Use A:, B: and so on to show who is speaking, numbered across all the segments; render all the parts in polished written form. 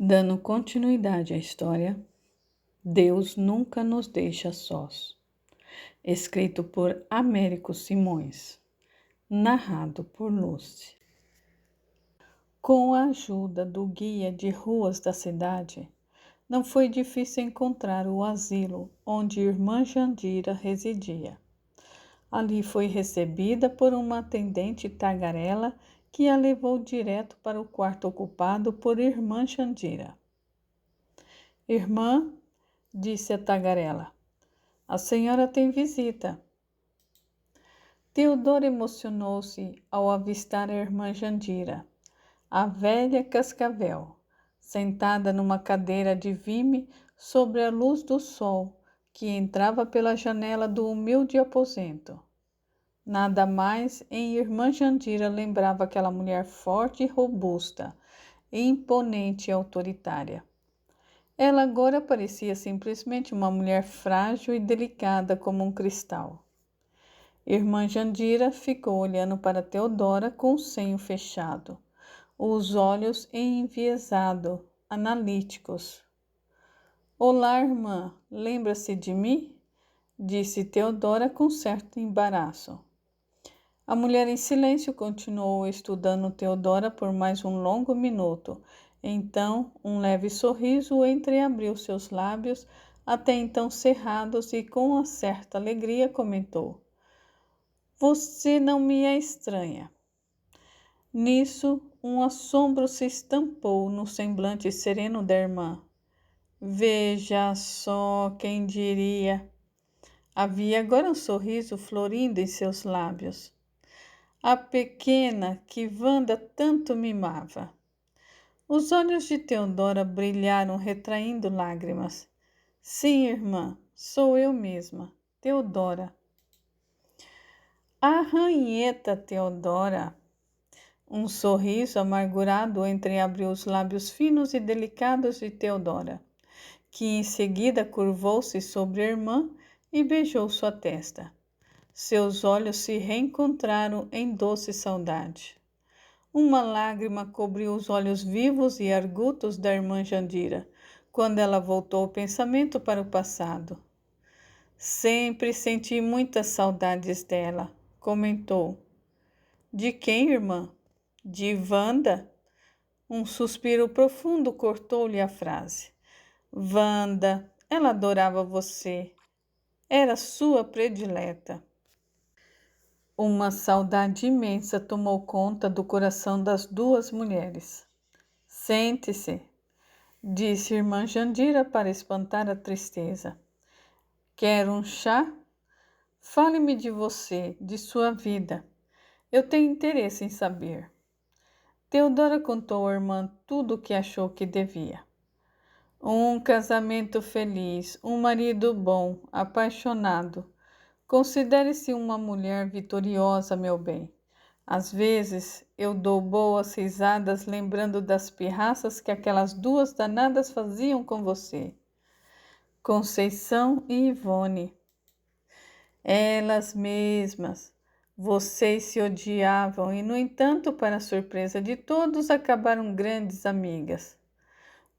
A: Dando continuidade à história, Deus nunca nos deixa sós. Escrito por Américo Simões, narrado por Lúcia. Com a ajuda do guia de ruas da cidade, não foi difícil encontrar o asilo onde irmã Jandira residia. Ali foi recebida por uma atendente tagarela que a levou direto para o quarto ocupado por irmã Jandira. Irmã, disse a tagarela, a senhora tem visita. Teodora emocionou-se ao avistar a irmã Jandira, a velha cascavel, sentada numa cadeira de vime sobre a luz do sol que entrava pela janela do humilde aposento. Nada mais em irmã Jandira lembrava aquela mulher forte e robusta, imponente e autoritária. Ela agora parecia simplesmente uma mulher frágil e delicada como um cristal. Irmã Jandira ficou olhando para Teodora com o senho fechado, os olhos enviesados, analíticos. Olá, irmã, lembra-se de mim? Disse Teodora com certo embaraço. A mulher em silêncio continuou estudando Teodora por mais um longo minuto. Então, um leve sorriso entreabriu seus lábios, até então cerrados, e com uma certa alegria comentou: Você não me é estranha. Nisso, um assombro se estampou no semblante sereno da irmã. Veja só, quem diria? Havia agora um sorriso florindo em seus lábios. A pequena que Wanda tanto mimava. Os olhos de Teodora brilharam, retraindo lágrimas. Sim, irmã, sou eu mesma, Teodora. A ranheta Teodora. Um sorriso amargurado entreabriu os lábios finos e delicados de Teodora, que em seguida curvou-se sobre a irmã e beijou sua testa. Seus olhos se reencontraram em doce saudade. Uma lágrima cobriu os olhos vivos e argutos da irmã Jandira, quando ela voltou o pensamento para o passado. Sempre senti muitas saudades dela, comentou. De quem, irmã? De Wanda? Um suspiro profundo cortou-lhe a frase. Wanda, ela adorava você. Era sua predileta. Uma saudade imensa tomou conta do coração das duas mulheres. Sente-se, disse irmã Jandira para espantar a tristeza. Quer um chá? Fale-me de você, de sua vida. Eu tenho interesse em saber. Teodora contou à irmã tudo o que achou que devia. Um casamento feliz, um marido bom, apaixonado. Considere-se uma mulher vitoriosa, meu bem. Às vezes eu dou boas risadas lembrando das pirraças que aquelas duas danadas faziam com você. Conceição e Ivone. Elas mesmas. Vocês se odiavam e, no entanto, para surpresa de todos, acabaram grandes amigas.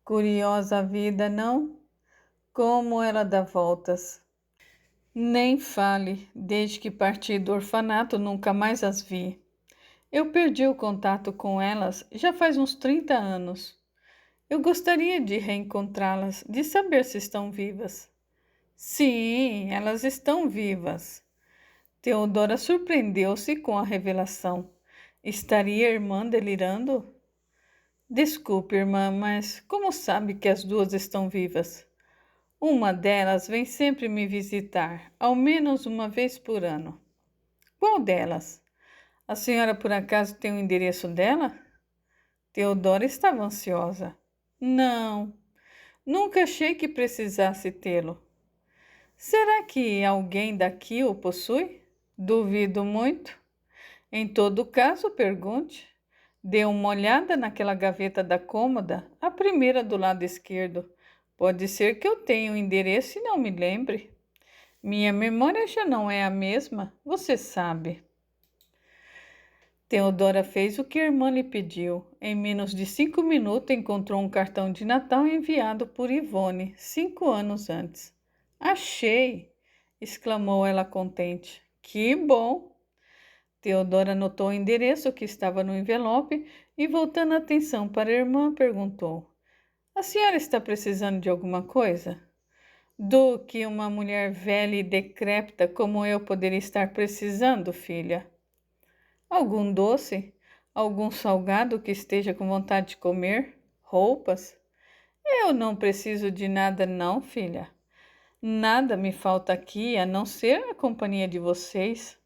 A: Curiosa a vida, não? Como ela dá voltas. Nem fale, desde que parti do orfanato nunca mais as vi. Eu perdi o contato com elas já faz uns 30 anos. Eu gostaria de reencontrá-las, de saber se estão vivas. Sim, elas estão vivas. Teodora surpreendeu-se com a revelação. Estaria a irmã delirando? Desculpe, irmã, mas como sabe que as duas estão vivas? Uma delas vem sempre me visitar, ao menos uma vez por ano. Qual delas? A senhora por acaso tem o endereço dela? Teodora estava ansiosa. Não, nunca achei que precisasse tê-lo. Será que alguém daqui o possui? Duvido muito. Em todo caso, pergunte. Dê uma olhada naquela gaveta da cômoda, a primeira do lado esquerdo. Pode ser que eu tenha o endereço e não me lembre. Minha memória já não é a mesma, você sabe. Teodora fez o que a irmã lhe pediu. Em menos de 5 minutos encontrou um cartão de Natal enviado por Ivone, 5 anos antes. Achei! Exclamou ela contente. Que bom! Teodora notou o endereço que estava no envelope e, voltando a atenção para a irmã, perguntou: A senhora está precisando de alguma coisa? Do que uma mulher velha e decrépita como eu poderia estar precisando, filha? Algum doce? Algum salgado que esteja com vontade de comer? Roupas? Eu não preciso de nada, não, filha. Nada me falta aqui a não ser a companhia de vocês.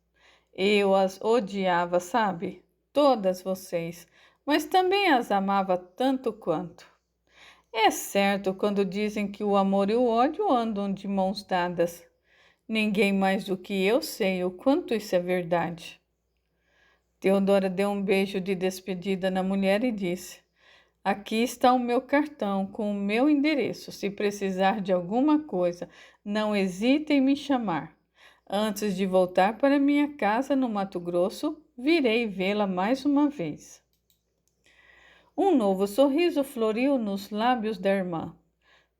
A: Eu as odiava, sabe? Todas vocês, mas também as amava tanto quanto. É certo quando dizem que o amor e o ódio andam de mãos dadas. Ninguém mais do que eu sei o quanto isso é verdade. Teodora deu um beijo de despedida na mulher e disse: Aqui está o meu cartão com o meu endereço. Se precisar de alguma coisa, não hesite em me chamar. Antes de voltar para minha casa no Mato Grosso, virei vê-la mais uma vez. Um novo sorriso floriu nos lábios da irmã.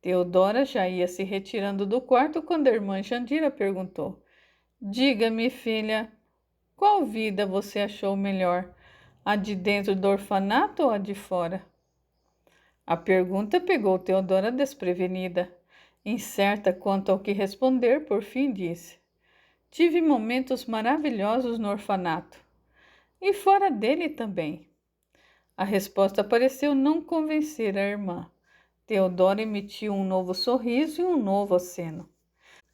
A: Teodora já ia se retirando do quarto quando a irmã Jandira perguntou: Diga-me, filha, qual vida você achou melhor? A de dentro do orfanato ou a de fora? A pergunta pegou Teodora desprevenida. Incerta quanto ao que responder, por fim disse: Tive momentos maravilhosos no orfanato. E fora dele também. A resposta pareceu não convencer a irmã. Teodora emitiu um novo sorriso e um novo aceno.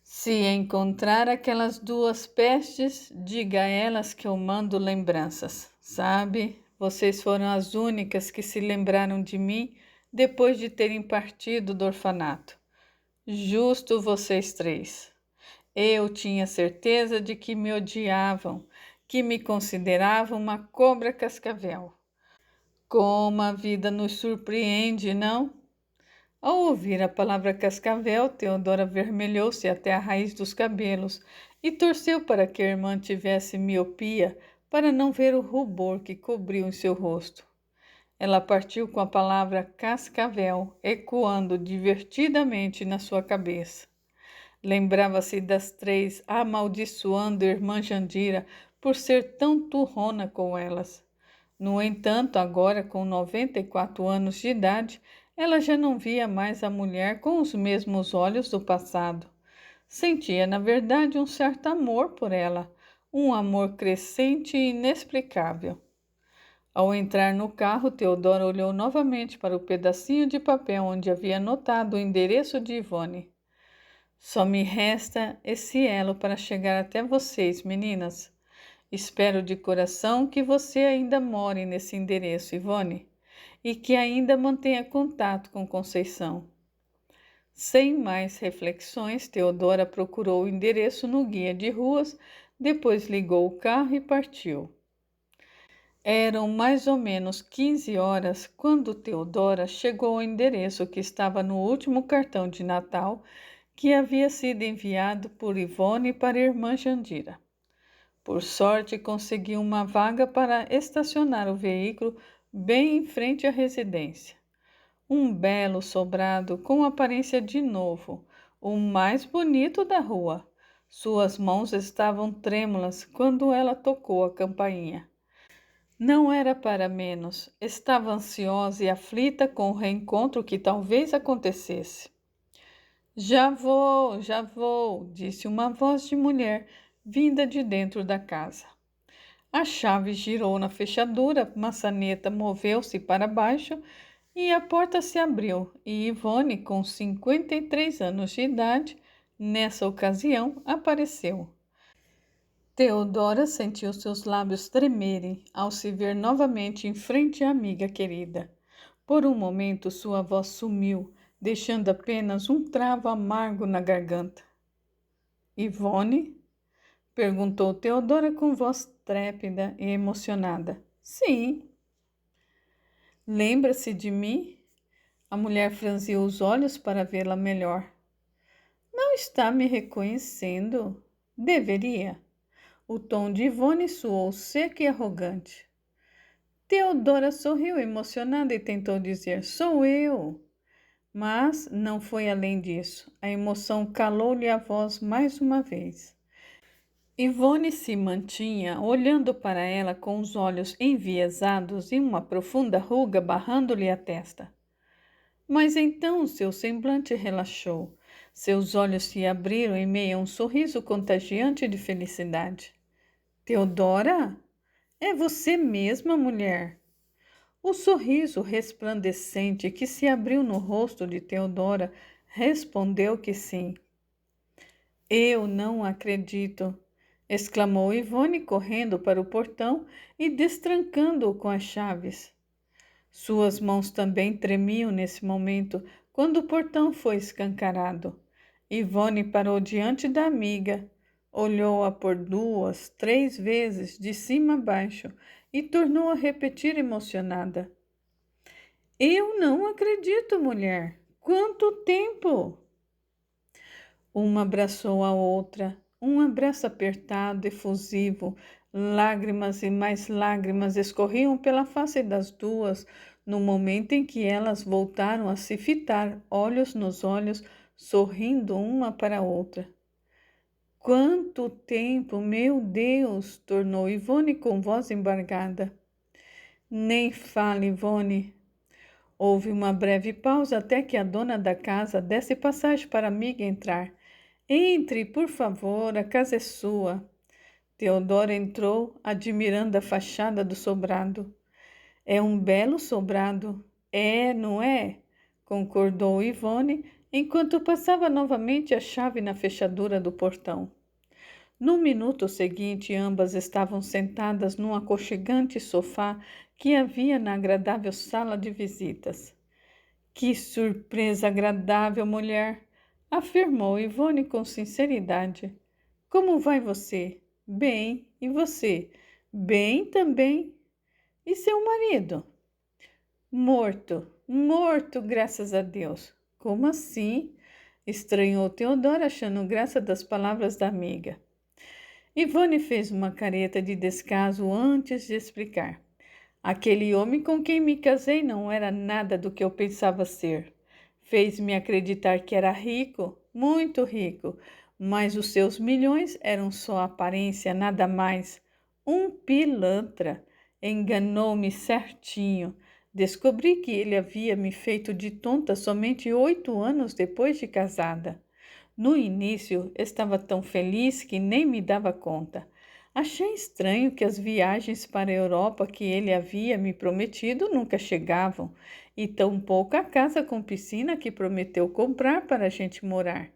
A: Se encontrar aquelas duas pestes, diga a elas que eu mando lembranças. Sabe, vocês foram as únicas que se lembraram de mim depois de terem partido do orfanato. Justo vocês três. Eu tinha certeza de que me odiavam, que me consideravam uma cobra cascavel. Como a vida nos surpreende, não? Ao ouvir a palavra cascavel, Teodora vermelhou-se até a raiz dos cabelos e torceu para que a irmã tivesse miopia para não ver o rubor que cobriu em seu rosto. Ela partiu com a palavra cascavel ecoando divertidamente na sua cabeça. Lembrava-se das três amaldiçoando a irmã Jandira por ser tão turrona com elas. No entanto, agora com 94 anos de idade, ela já não via mais a mulher com os mesmos olhos do passado. Sentia, na verdade, um certo amor por ela, um amor crescente e inexplicável. Ao entrar no carro, Teodora olhou novamente para o pedacinho de papel onde havia anotado o endereço de Ivone. Só me resta esse elo para chegar até vocês, meninas. Espero de coração que você ainda more nesse endereço, Ivone, e que ainda mantenha contato com Conceição. Sem mais reflexões, Teodora procurou o endereço no guia de ruas, depois ligou o carro e partiu. Eram mais ou menos 15 horas quando Teodora chegou ao endereço que estava no último cartão de Natal que havia sido enviado por Ivone para a irmã Jandira. Por sorte, conseguiu uma vaga para estacionar o veículo bem em frente à residência. Um belo sobrado com aparência de novo, o mais bonito da rua. Suas mãos estavam trêmulas quando ela tocou a campainha. Não era para menos, estava ansiosa e aflita com o reencontro que talvez acontecesse. Já vou, disse uma voz de mulher vinda de dentro da casa. A chave girou na fechadura, a maçaneta moveu-se para baixo e a porta se abriu, e Ivone, com 53 anos de idade, nessa ocasião, apareceu. Teodora sentiu seus lábios tremerem ao se ver novamente em frente à amiga querida. Por um momento sua voz sumiu, deixando apenas um travo amargo na garganta. Ivone? Perguntou Teodora com voz trépida e emocionada. Sim. Lembra-se de mim? A mulher franziu os olhos para vê-la melhor. Não está me reconhecendo? Deveria. O tom de Ivone soou seco e arrogante. Teodora sorriu emocionada e tentou dizer: sou eu. Mas não foi além disso. A emoção calou-lhe a voz mais uma vez. Ivone se mantinha olhando para ela com os olhos enviesados e uma profunda ruga barrando-lhe a testa. Mas então seu semblante relaxou. Seus olhos se abriram em meio a um sorriso contagiante de felicidade. Teodora? É você mesma, mulher? O sorriso resplandecente que se abriu no rosto de Teodora respondeu que sim. Eu não acredito, exclamou Ivone, correndo para o portão e destrancando-o com as chaves. Suas mãos também tremiam nesse momento, quando o portão foi escancarado. Ivone parou diante da amiga, olhou-a por 2, 3 vezes, de cima a baixo, e tornou a repetir emocionada. Eu não acredito, mulher. Quanto tempo! Uma abraçou a outra, um abraço apertado, efusivo. Lágrimas e mais lágrimas escorriam pela face das duas, no momento em que elas voltaram a se fitar, olhos nos olhos, sorrindo uma para a outra. Quanto tempo, meu Deus! Tornou Ivone com voz embargada. Nem fale, Ivone. Houve uma breve pausa até que a dona da casa desse passagem para a amiga entrar. Entre, por favor, a casa é sua. Teodora entrou, admirando a fachada do sobrado. É um belo sobrado. É, não é? Concordou Ivone, enquanto passava novamente a chave na fechadura do portão. No minuto seguinte, ambas estavam sentadas num aconchegante sofá que havia na agradável sala de visitas. Que surpresa agradável, mulher! Afirmou Ivone com sinceridade. Como vai você? Bem, e você? Bem também. E seu marido? Morto, morto, graças a Deus. Como assim? Estranhou Teodora, achando graça das palavras da amiga. Ivone fez uma careta de descaso antes de explicar. Aquele homem com quem me casei não era nada do que eu pensava ser. Fez-me acreditar que era rico, muito rico, mas os seus milhões eram só aparência, nada mais. Um pilantra. Enganou-me certinho. Descobri que ele havia me feito de tonta somente 8 anos depois de casada. No início, estava tão feliz que nem me dava conta. Achei estranho que as viagens para a Europa que ele havia me prometido nunca chegavam, e tampouco a casa com piscina que prometeu comprar para a gente morar.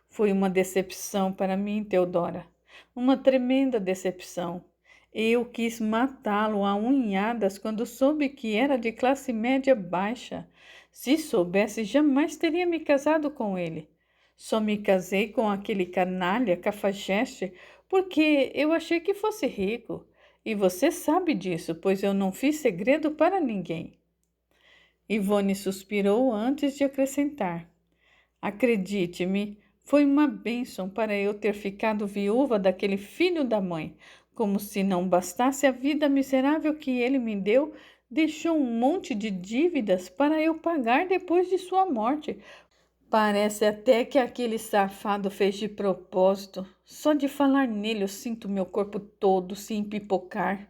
A: Foi uma decepção para mim, Teodora. Uma tremenda decepção. Eu quis matá-lo a unhadas quando soube que era de classe média baixa. Se soubesse, jamais teria me casado com ele. Só me casei com aquele canalha cafajeste porque eu achei que fosse rico. E você sabe disso, pois eu não fiz segredo para ninguém. Ivone suspirou antes de acrescentar. Acredite-me, foi uma bênção para eu ter ficado viúva daquele filho da mãe. Como se não bastasse a vida miserável que ele me deu, deixou um monte de dívidas para eu pagar depois de sua morte. Parece até que aquele safado fez de propósito. Só de falar nele eu sinto meu corpo todo se empipocar.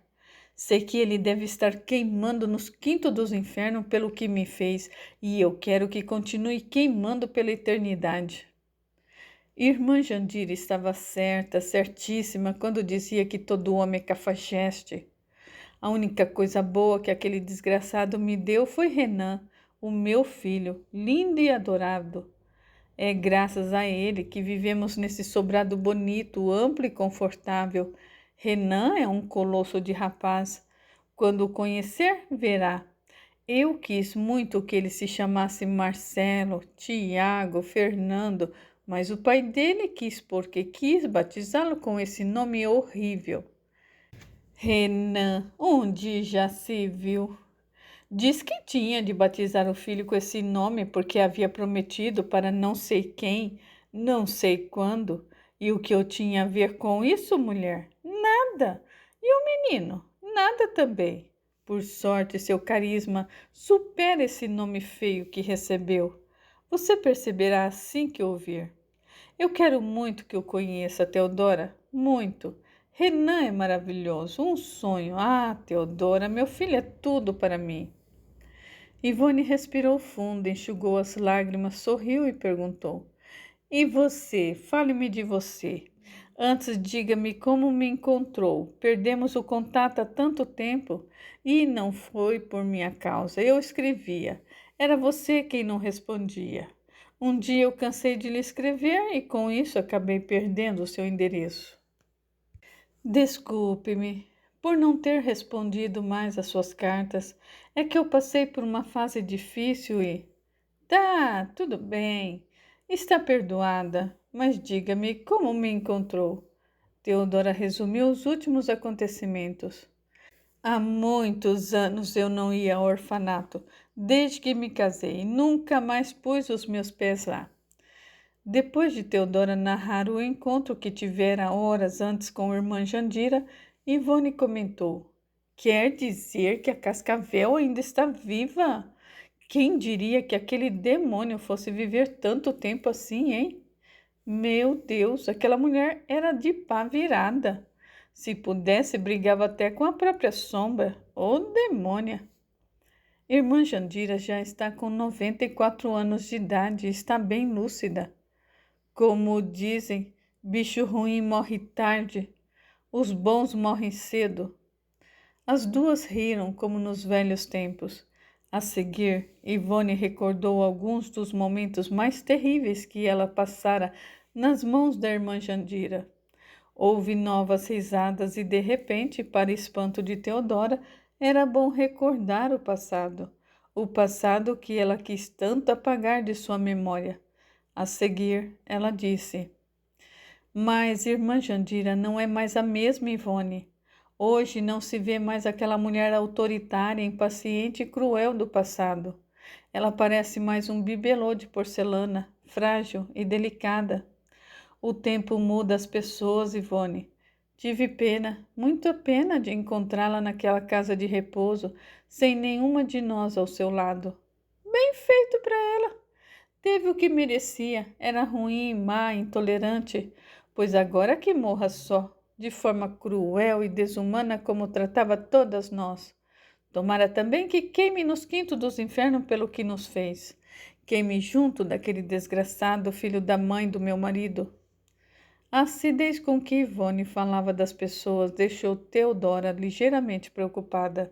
A: Sei que ele deve estar queimando nos quintos dos infernos pelo que me fez, e eu quero que continue queimando pela eternidade. Irmã Jandira estava certa, certíssima, quando dizia que todo homem é cafajeste. A única coisa boa que aquele desgraçado me deu foi Renan, o meu filho, lindo e adorado. É graças a ele que vivemos nesse sobrado bonito, amplo e confortável. Renan é um colosso de rapaz. Quando o conhecer, verá. Eu quis muito que ele se chamasse Marcelo, Tiago, Fernando, mas o pai dele quis porque quis batizá-lo com esse nome horrível. Renan, onde já se viu? Diz que tinha de batizar o filho com esse nome porque havia prometido para não sei quem, não sei quando. E o que eu tinha a ver com isso, mulher? Nada. E o menino? Nada também. Por sorte, seu carisma supera esse nome feio que recebeu. Você perceberá assim que ouvir. Eu quero muito que o conheça, Teodora, muito. Renan é maravilhoso, um sonho. Ah, Teodora, meu filho é tudo para mim. Ivone respirou fundo, enxugou as lágrimas, sorriu e perguntou: E você? Fale-me de você. Antes, diga-me como me encontrou. Perdemos o contato há tanto tempo e não foi por minha causa. Eu escrevia. Era você quem não respondia. Um dia eu cansei de lhe escrever e com isso acabei perdendo o seu endereço. Desculpe-me por não ter respondido mais às suas cartas. É que eu passei por uma fase difícil e... Tá, tudo bem. Está perdoada. Mas diga-me como me encontrou. Teodora resumiu os últimos acontecimentos. Há muitos anos eu não ia ao orfanato. Desde que me casei, nunca mais pus os meus pés lá. Depois de Teodora narrar o encontro que tivera horas antes com a irmã Jandira, Ivone comentou: Quer dizer que a Cascavel ainda está viva? Quem diria que aquele demônio fosse viver tanto tempo assim, hein? Meu Deus, aquela mulher era de pá virada. Se pudesse, brigava até com a própria sombra. Ô demônia! Irmã Jandira já está com 94 anos de idade e está bem lúcida. Como dizem, bicho ruim morre tarde, os bons morrem cedo. As duas riram como nos velhos tempos. A seguir, Ivone recordou alguns dos momentos mais terríveis que ela passara nas mãos da irmã Jandira. Houve novas risadas e, de repente, para espanto de Teodora, era bom recordar o passado que ela quis tanto apagar de sua memória. A seguir, ela disse: Mas irmã Jandira não é mais a mesma Ivone. Hoje não se vê mais aquela mulher autoritária, impaciente e cruel do passado. Ela parece mais um bibelô de porcelana, frágil e delicada. O tempo muda as pessoas, Ivone. Tive pena, muita pena de encontrá-la naquela casa de repouso, sem nenhuma de nós ao seu lado. Bem feito para ela. Teve o que merecia, era ruim, má, intolerante, pois agora que morra só, de forma cruel e desumana como tratava todas nós. Tomara também que queime nos quintos dos infernos pelo que nos fez. Queime junto daquele desgraçado filho da mãe do meu marido. A acidez com que Ivone falava das pessoas deixou Teodora ligeiramente preocupada.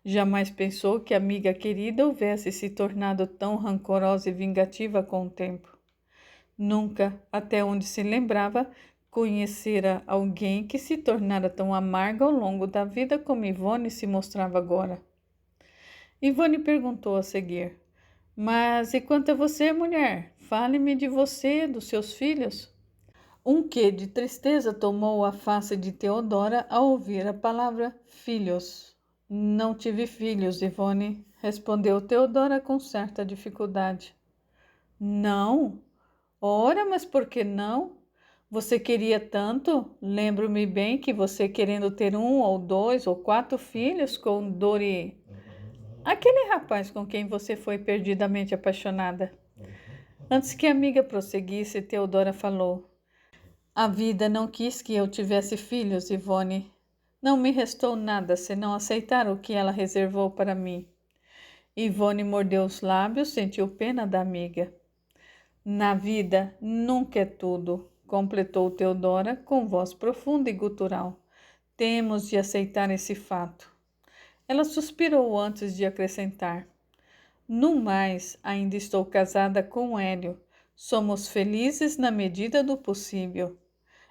A: Jamais pensou que a amiga querida houvesse se tornado tão rancorosa e vingativa com o tempo. Nunca, até onde se lembrava, conhecera alguém que se tornara tão amarga ao longo da vida como Ivone se mostrava agora. Ivone perguntou a seguir: Mas e quanto a você, mulher? Fale-me de você, dos seus filhos. Um quê de tristeza tomou a face de Teodora ao ouvir a palavra filhos. Não tive filhos, Ivone, respondeu Teodora com certa dificuldade. Não? Ora, mas por que não? Você queria tanto? Lembro-me bem que você querendo ter 1 ou 2 ou 4 filhos com Dori, aquele rapaz com quem você foi perdidamente apaixonada. Antes que a amiga prosseguisse, Teodora falou: A vida não quis que eu tivesse filhos, Ivone. Não me restou nada senão aceitar o que ela reservou para mim. Ivone mordeu os lábios, sentiu pena da amiga. Na vida nunca é tudo, completou Teodora com voz profunda e gutural. Temos de aceitar esse fato. Ela suspirou antes de acrescentar: No mais, ainda estou casada com Hélio. Somos felizes na medida do possível.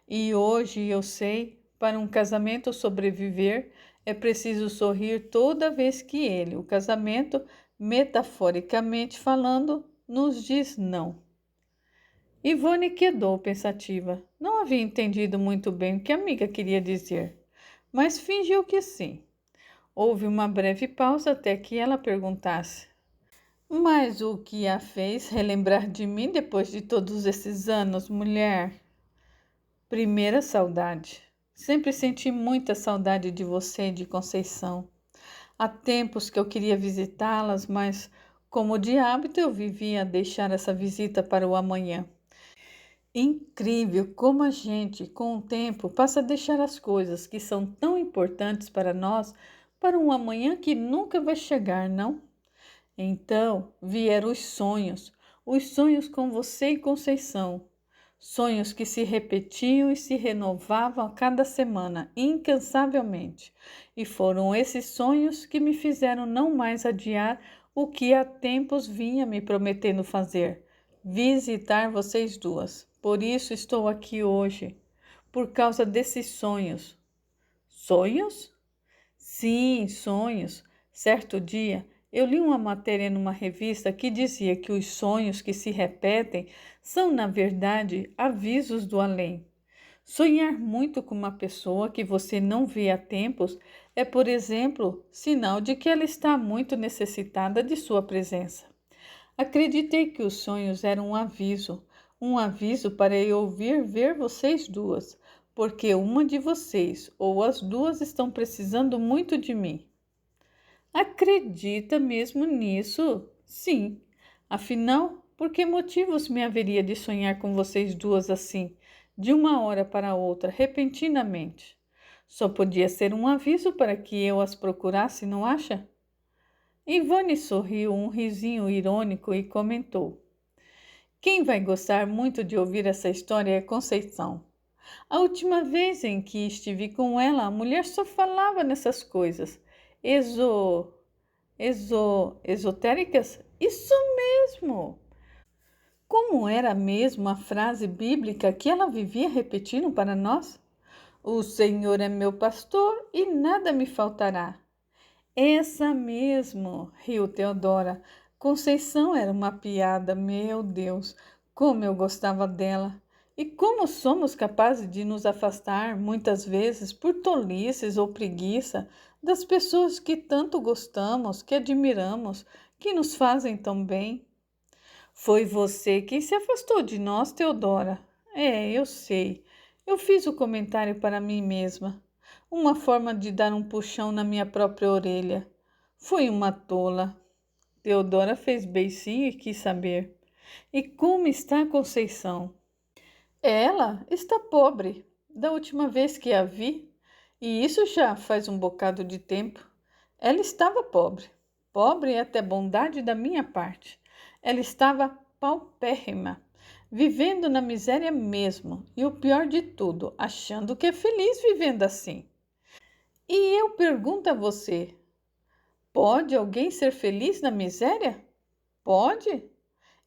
A: E hoje eu sei, para um casamento sobreviver, é preciso sorrir toda vez que ele, o casamento, metaforicamente falando, nos diz não. Ivone quedou pensativa. Não havia entendido muito bem o que a amiga queria dizer, mas fingiu que sim. Houve uma breve pausa até que ela perguntasse: Mas o que a fez relembrar de mim depois de todos esses anos, mulher? Primeira saudade. Sempre senti muita saudade de você e de Conceição. Há tempos que eu queria visitá-las, mas, como de hábito, eu vivia a deixar essa visita para o amanhã. Incrível como a gente, com o tempo, passa a deixar as coisas que são tão importantes para nós para um amanhã que nunca vai chegar, não? Então vieram os sonhos com você e Conceição, sonhos que se repetiam e se renovavam a cada semana, incansavelmente. E foram esses sonhos que me fizeram não mais adiar o que há tempos vinha me prometendo fazer: visitar vocês duas. Por isso estou aqui hoje, por causa desses sonhos. Sonhos? Sim, sonhos. Certo dia, eu li uma matéria numa revista que dizia que os sonhos que se repetem são, na verdade, avisos do além. Sonhar muito com uma pessoa que você não vê há tempos é, por exemplo, sinal de que ela está muito necessitada de sua presença. Acreditei que os sonhos eram um aviso para eu vir ver vocês duas, porque uma de vocês ou as duas estão precisando muito de mim. Acredita mesmo nisso? Sim. Afinal, por que motivos me haveria de sonhar com vocês duas assim, de uma hora para outra, repentinamente? Só podia ser um aviso para que eu as procurasse, não acha? Ivone sorriu um risinho irônico e comentou: quem vai gostar muito de ouvir essa história é Conceição. A última vez em que estive com ela, a mulher só falava nessas coisas. Exo... Esotéricas? Isso mesmo! Como era mesmo a frase bíblica que ela vivia repetindo para nós? O Senhor é meu pastor e nada me faltará. Essa mesmo, riu Teodora. Conceição era uma piada, meu Deus, como eu gostava dela. E como somos capazes de nos afastar, muitas vezes, por tolices ou preguiça, das pessoas que tanto gostamos, que admiramos, que nos fazem tão bem. Foi você quem se afastou de nós, Teodora. É, eu sei. Eu fiz o comentário para mim mesma. Uma forma de dar um puxão na minha própria orelha. Fui uma tola. Teodora fez beicinho e quis saber. E como está a Conceição? Ela está pobre. Da última vez que a vi, e isso já faz um bocado de tempo, ela estava pobre. Pobre é até bondade da minha parte. Ela estava paupérrima, vivendo na miséria mesmo, e o pior de tudo, achando que é feliz vivendo assim. E eu pergunto a você, pode alguém ser feliz na miséria? Pode?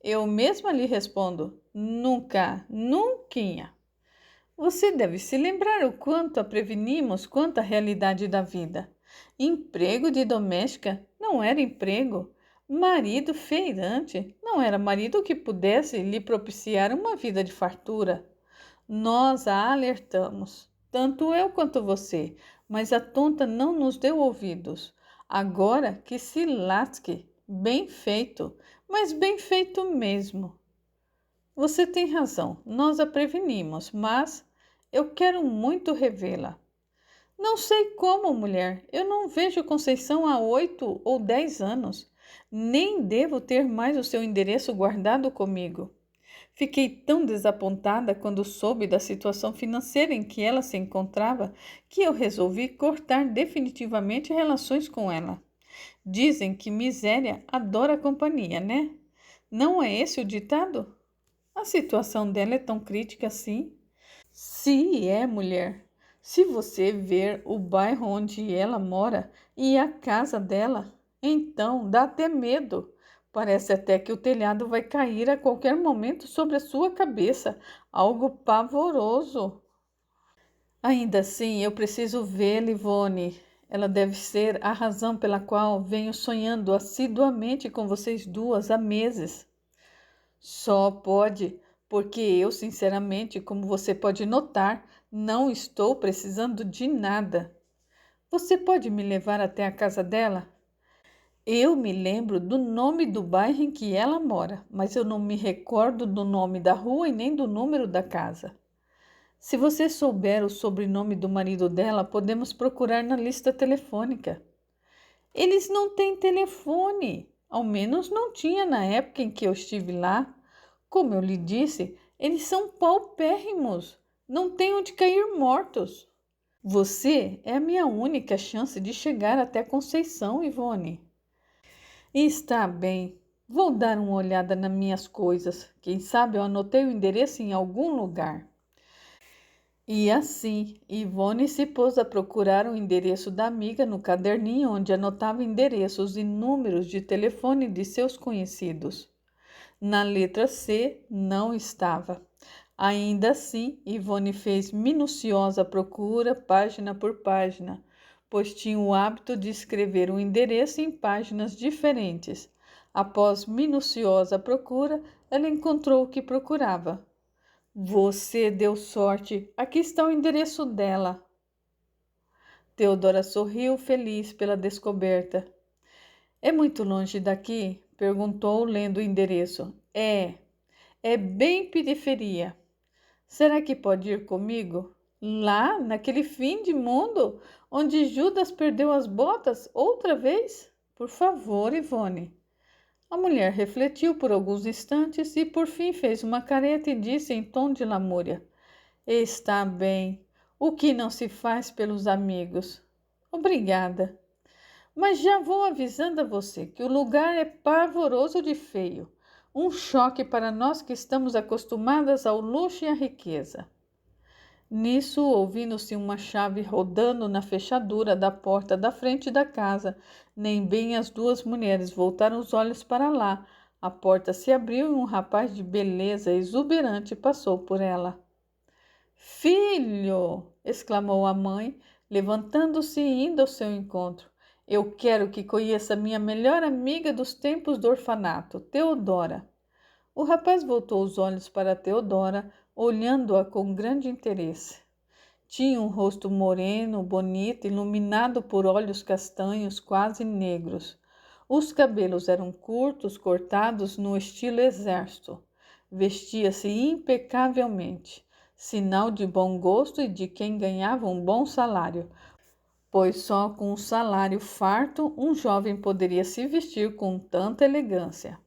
A: Eu mesma lhe respondo, nunca, nunca. Você deve se lembrar o quanto a prevenimos quanto à realidade da vida. Emprego de doméstica não era emprego. Marido feirante não era marido que pudesse lhe propiciar uma vida de fartura. Nós a alertamos, tanto eu quanto você, mas a tonta não nos deu ouvidos. Agora que se lasque, bem feito, mas bem feito mesmo. Você tem razão, nós a prevenimos, mas eu quero muito revê-la. Não sei como, mulher. Eu não vejo Conceição há 8 ou 10 anos. Nem devo ter mais o seu endereço guardado comigo. Fiquei tão desapontada quando soube da situação financeira em que ela se encontrava que eu resolvi cortar definitivamente relações com ela. Dizem que miséria adora companhia, né? Não é esse o ditado? A situação dela é tão crítica assim? Se é, mulher. Se você ver o bairro onde ela mora e a casa dela, então dá até medo. Parece até que o telhado vai cair a qualquer momento sobre a sua cabeça. Algo pavoroso. Ainda assim, eu preciso vê-la, Ivone. Ela deve ser a razão pela qual venho sonhando assiduamente com vocês duas há meses. Só pode, porque eu, sinceramente, como você pode notar, não estou precisando de nada. Você pode me levar até a casa dela? Eu me lembro do nome do bairro em que ela mora, mas eu não me recordo do nome da rua e nem do número da casa. Se você souber o sobrenome do marido dela, podemos procurar na lista telefônica. Eles não têm telefone. Ao menos não tinha na época em que eu estive lá. Como eu lhe disse, eles são paupérrimos. Não têm onde cair mortos. Você é a minha única chance de chegar até Conceição, Ivone. Está bem. Vou dar uma olhada nas minhas coisas. Quem sabe eu anotei o endereço em algum lugar. E assim, Ivone se pôs a procurar o endereço da amiga no caderninho onde anotava endereços e números de telefone de seus conhecidos. Na letra C não estava. Ainda assim, Ivone fez minuciosa procura, página por página, pois tinha o hábito de escrever o endereço em páginas diferentes. Após minuciosa procura, ela encontrou o que procurava. Você deu sorte. Aqui está o endereço dela. Teodora sorriu, feliz pela descoberta. É muito longe daqui? Perguntou, lendo o endereço. É bem periferia. Será que pode ir comigo? Lá, naquele fim de mundo, onde Judas perdeu as botas outra vez? Por favor, Ivone. A mulher refletiu por alguns instantes e por fim fez uma careta e disse em tom de lamúria: Está bem. O que não se faz pelos amigos? Obrigada. Mas já vou avisando a você que o lugar é pavoroso de feio. Um choque para nós que estamos acostumadas ao luxo e à riqueza. Nisso, ouvindo-se uma chave rodando na fechadura da porta da frente da casa, nem bem as duas mulheres voltaram os olhos para lá. A porta se abriu e um rapaz de beleza exuberante passou por ela. Filho! Exclamou a mãe, levantando-se e indo ao seu encontro. Eu quero que conheça minha melhor amiga dos tempos do orfanato, Teodora. O rapaz voltou os olhos para Teodora, olhando-a com grande interesse. Tinha um rosto moreno, bonito, iluminado por olhos castanhos quase negros. Os cabelos eram curtos, cortados no estilo exército. Vestia-se impecavelmente, sinal de bom gosto e de quem ganhava um bom salário, pois só com um salário farto um jovem poderia se vestir com tanta elegância.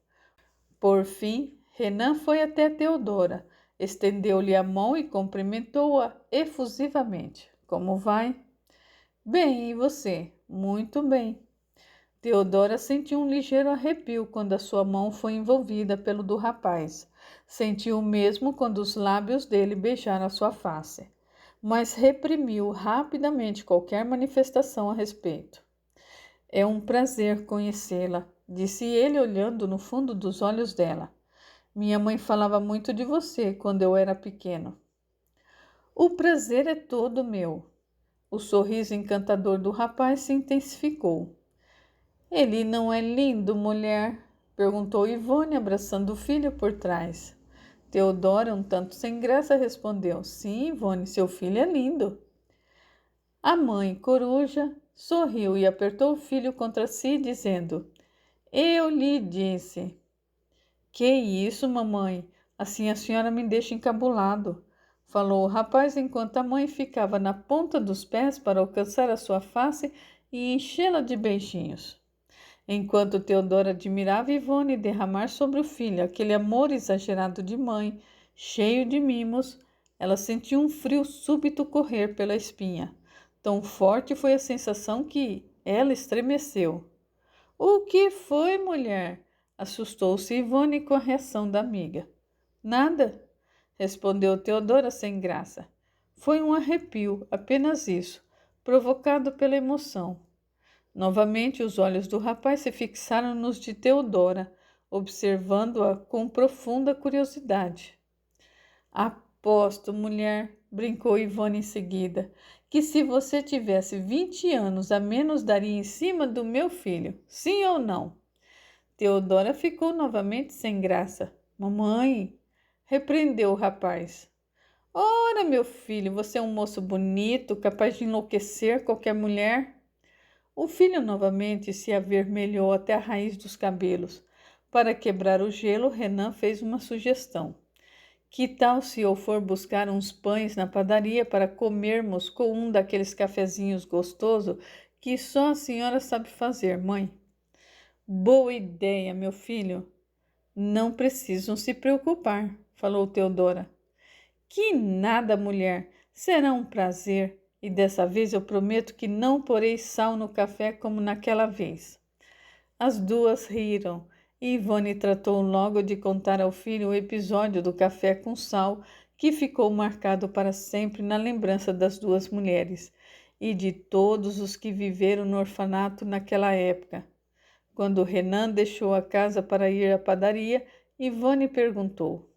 A: Por fim, Renan foi até Teodora, estendeu-lhe a mão e cumprimentou-a efusivamente. Como vai? Bem, e você? Muito bem. Teodora sentiu um ligeiro arrepio quando a sua mão foi envolvida pelo do rapaz. Sentiu o mesmo quando os lábios dele beijaram a sua face, mas reprimiu rapidamente qualquer manifestação a respeito. É um prazer conhecê-la, disse ele olhando no fundo dos olhos dela. Minha mãe falava muito de você quando eu era pequeno. O prazer é todo meu. O sorriso encantador do rapaz se intensificou. Ele não é lindo, mulher? Perguntou Ivone, abraçando o filho por trás. Teodora, um tanto sem graça, respondeu: Sim, Ivone, seu filho é lindo. A mãe, coruja, sorriu e apertou o filho contra si, dizendo: Eu lhe disse. Que isso, mamãe? Assim a senhora me deixa encabulado, falou o rapaz enquanto a mãe ficava na ponta dos pés para alcançar a sua face e enchê-la de beijinhos. Enquanto Teodora admirava Ivone derramar sobre o filho aquele amor exagerado de mãe, cheio de mimos, ela sentiu um frio súbito correr pela espinha. Tão forte foi a sensação que ela estremeceu. O que foi, mulher? Assustou-se Ivone com a reação da amiga. Nada, respondeu Teodora sem graça. Foi um arrepio, apenas isso, provocado pela emoção. Novamente os olhos do rapaz se fixaram nos de Teodora, observando-a com profunda curiosidade. Aposto, mulher, brincou Ivone em seguida, que se você tivesse 20 anos a menos daria em cima do meu filho, sim ou não? Teodora ficou novamente sem graça. Mamãe, repreendeu o rapaz. Ora, meu filho, você é um moço bonito, capaz de enlouquecer qualquer mulher. O filho novamente se avermelhou até a raiz dos cabelos. Para quebrar o gelo, Renan fez uma sugestão. Que tal se eu for buscar uns pães na padaria para comermos com um daqueles cafezinhos gostosos que só a senhora sabe fazer, mãe. Boa ideia, meu filho. Não precisam se preocupar, falou Teodora. Que nada, mulher. Será um prazer. E dessa vez eu prometo que não porei sal no café como naquela vez. As duas riram e Ivone tratou logo de contar ao filho o episódio do café com sal que ficou marcado para sempre na lembrança das duas mulheres e de todos os que viveram no orfanato naquela época. Quando Renan deixou a casa para ir à padaria, Ivone perguntou: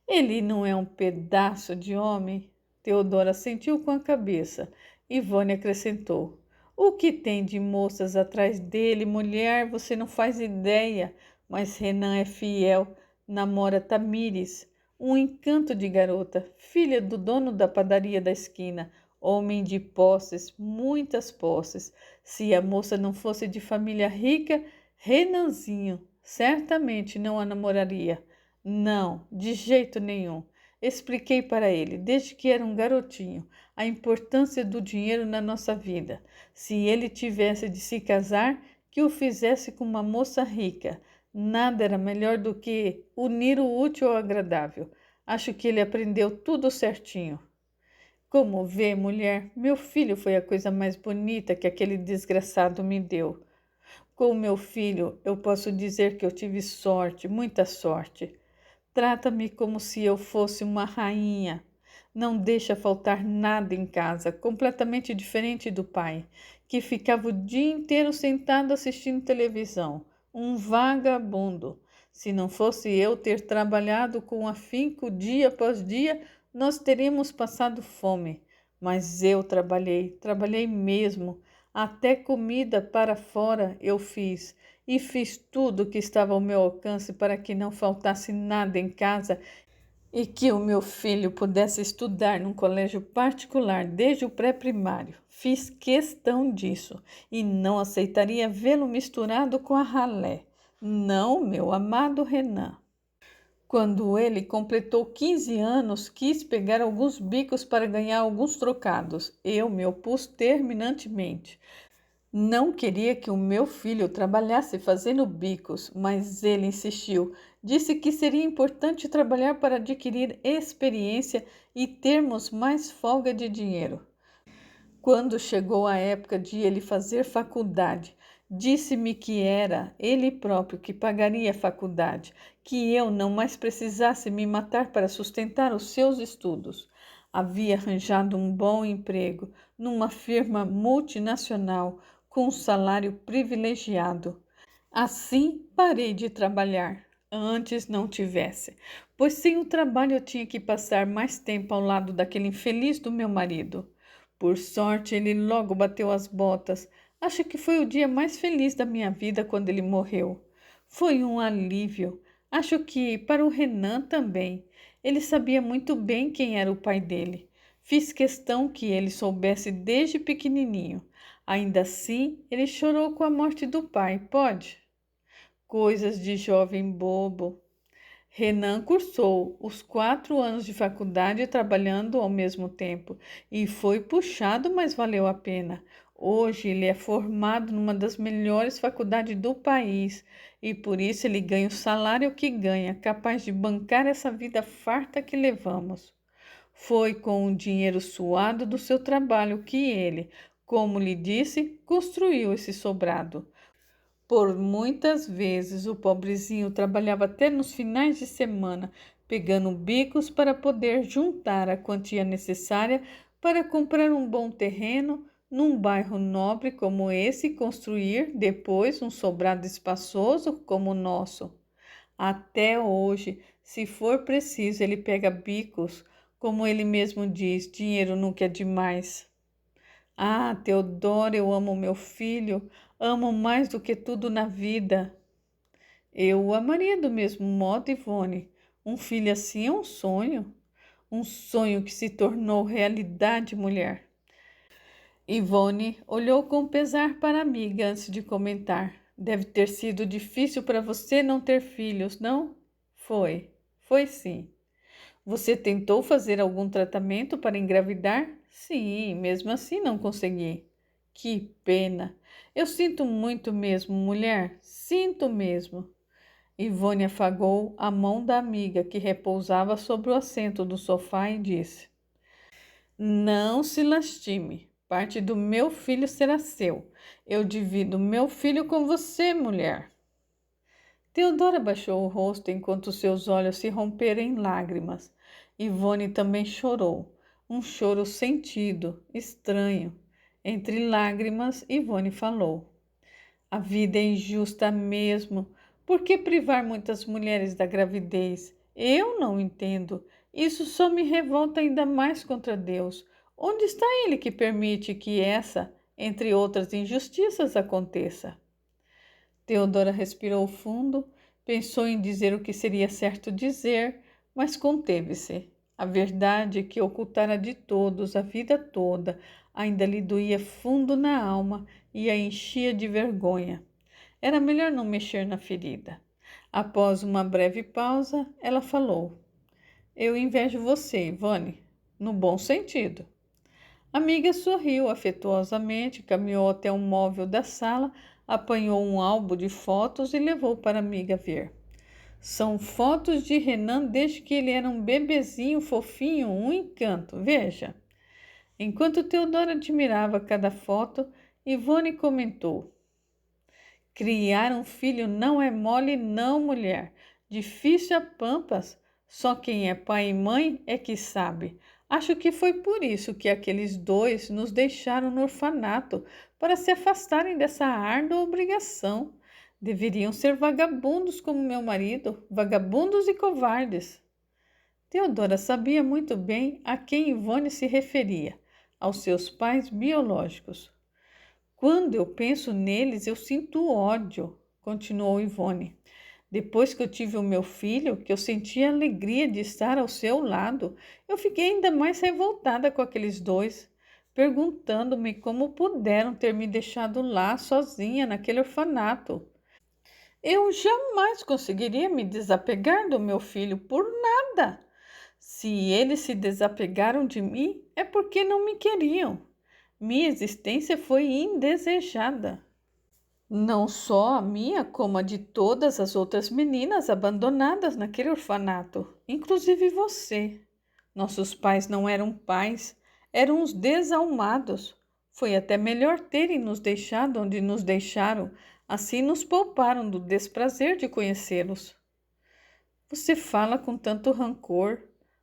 A: ele não é um pedaço de homem? Teodora sentiu com a cabeça. Ivone acrescentou: o que tem de moças atrás dele, mulher, você não faz ideia. Mas Renan é fiel, namora Tamires, um encanto de garota, filha do dono da padaria da esquina, homem de posses, muitas posses. Se a moça não fosse de família rica, Renanzinho certamente não a namoraria. Não, de jeito nenhum. Expliquei para ele, desde que era um garotinho, a importância do dinheiro na nossa vida. Se ele tivesse de se casar, que o fizesse com uma moça rica. Nada era melhor do que unir o útil ao agradável. Acho que ele aprendeu tudo certinho. Como vê, mulher, meu filho foi a coisa mais bonita que aquele desgraçado me deu. Com o meu filho, eu posso dizer que eu tive sorte, muita sorte. Trata-me como se eu fosse uma rainha. Não deixa faltar nada em casa, completamente diferente do pai, que ficava o dia inteiro sentado assistindo televisão. Um vagabundo. Se não fosse eu ter trabalhado com afinco dia após dia, nós teríamos passado fome. Mas eu trabalhei mesmo. Até comida para fora eu fiz. E fiz tudo o que estava ao meu alcance para que não faltasse nada em casa e que o meu filho pudesse estudar num colégio particular desde o pré-primário. Fiz questão disso e não aceitaria vê-lo misturado com a ralé. Não, meu amado Renan. Quando ele completou 15 anos, quis pegar alguns bicos para ganhar alguns trocados. Eu me opus terminantemente. Não queria que o meu filho trabalhasse fazendo bicos, mas ele insistiu. Disse que seria importante trabalhar para adquirir experiência e termos mais folga de dinheiro. Quando chegou a época de ele fazer faculdade, disse-me que era ele próprio que pagaria a faculdade, que eu não mais precisasse me matar para sustentar os seus estudos. Havia arranjado um bom emprego numa firma multinacional com um salário privilegiado. Assim, parei de trabalhar. Antes não tivesse, pois sem o trabalho eu tinha que passar mais tempo ao lado daquele infeliz do meu marido. Por sorte, ele logo bateu as botas. Acho que foi o dia mais feliz da minha vida quando ele morreu. Foi um alívio. Acho que para o Renan também. Ele sabia muito bem quem era o pai dele. Fiz questão que ele soubesse desde pequenininho. Ainda assim, ele chorou com a morte do pai, pode? Coisas de jovem bobo. Renan cursou os 4 anos de faculdade trabalhando ao mesmo tempo e foi puxado, mas valeu a pena. Hoje ele é formado numa das melhores faculdades do país e por isso ele ganha o salário que ganha, capaz de bancar essa vida farta que levamos. Foi com o dinheiro suado do seu trabalho que ele, como lhe disse, construiu esse sobrado. Por muitas vezes o pobrezinho trabalhava até nos finais de semana, pegando bicos para poder juntar a quantia necessária para comprar um bom terreno num bairro nobre como esse e construir depois um sobrado espaçoso como o nosso. Até hoje, se for preciso, ele pega bicos, como ele mesmo diz, dinheiro nunca é demais. Ah, Teodoro, eu amo meu filho, amo mais do que tudo na vida. Eu o amaria do mesmo modo, Ivone. Um filho assim é um sonho que se tornou realidade, mulher. Ivone olhou com pesar para a amiga antes de comentar. Deve ter sido difícil para você não ter filhos, não? Foi sim. Você tentou fazer algum tratamento para engravidar? Sim, mesmo assim não consegui. Que pena! Eu sinto muito mesmo, mulher, sinto mesmo. Ivone afagou a mão da amiga que repousava sobre o assento do sofá e disse: Não se lastime. Parte do meu filho será seu. Eu divido meu filho com você, mulher. Teodora baixou o rosto enquanto seus olhos se romperam em lágrimas. Ivone também chorou. Um choro sentido, estranho. Entre lágrimas, Ivone falou: A vida é injusta mesmo. Por que privar muitas mulheres da gravidez? Eu não entendo. Isso só me revolta ainda mais contra Deus. Onde está Ele que permite que essa, entre outras injustiças, aconteça? Teodora respirou fundo, pensou em dizer o que seria certo dizer, mas conteve-se. A verdade que ocultara de todos a vida toda ainda lhe doía fundo na alma e a enchia de vergonha. Era melhor não mexer na ferida. Após uma breve pausa, ela falou: Eu invejo você, Ivone, no bom sentido. A amiga sorriu afetuosamente, caminhou até um móvel da sala, apanhou um álbum de fotos e levou para a amiga ver. São fotos de Renan desde que ele era um bebezinho fofinho, um encanto. Veja. Enquanto Teodora admirava cada foto, Ivone comentou: Criar um filho não é mole, não, mulher. Difícil a pampas. Só quem é pai e mãe é que sabe. Acho que foi por isso que aqueles dois nos deixaram no orfanato, para se afastarem dessa árdua obrigação. Deveriam ser vagabundos como meu marido, vagabundos e covardes. Teodora sabia muito bem a quem Ivone se referia, aos seus pais biológicos. Quando eu penso neles, eu sinto ódio, continuou Ivone. Depois que eu tive o meu filho, que eu senti a alegria de estar ao seu lado, eu fiquei ainda mais revoltada com aqueles dois, perguntando-me como puderam ter me deixado lá sozinha naquele orfanato. Eu jamais conseguiria me desapegar do meu filho por nada. Se eles se desapegaram de mim, é porque não me queriam. Minha existência foi indesejada. Não só a minha, como a de todas as outras meninas abandonadas naquele orfanato, inclusive você. Nossos pais não eram pais, eram uns desalmados. Foi até melhor terem nos deixado onde nos deixaram, assim nos pouparam do desprazer de conhecê-los. Você fala com tanto rancor.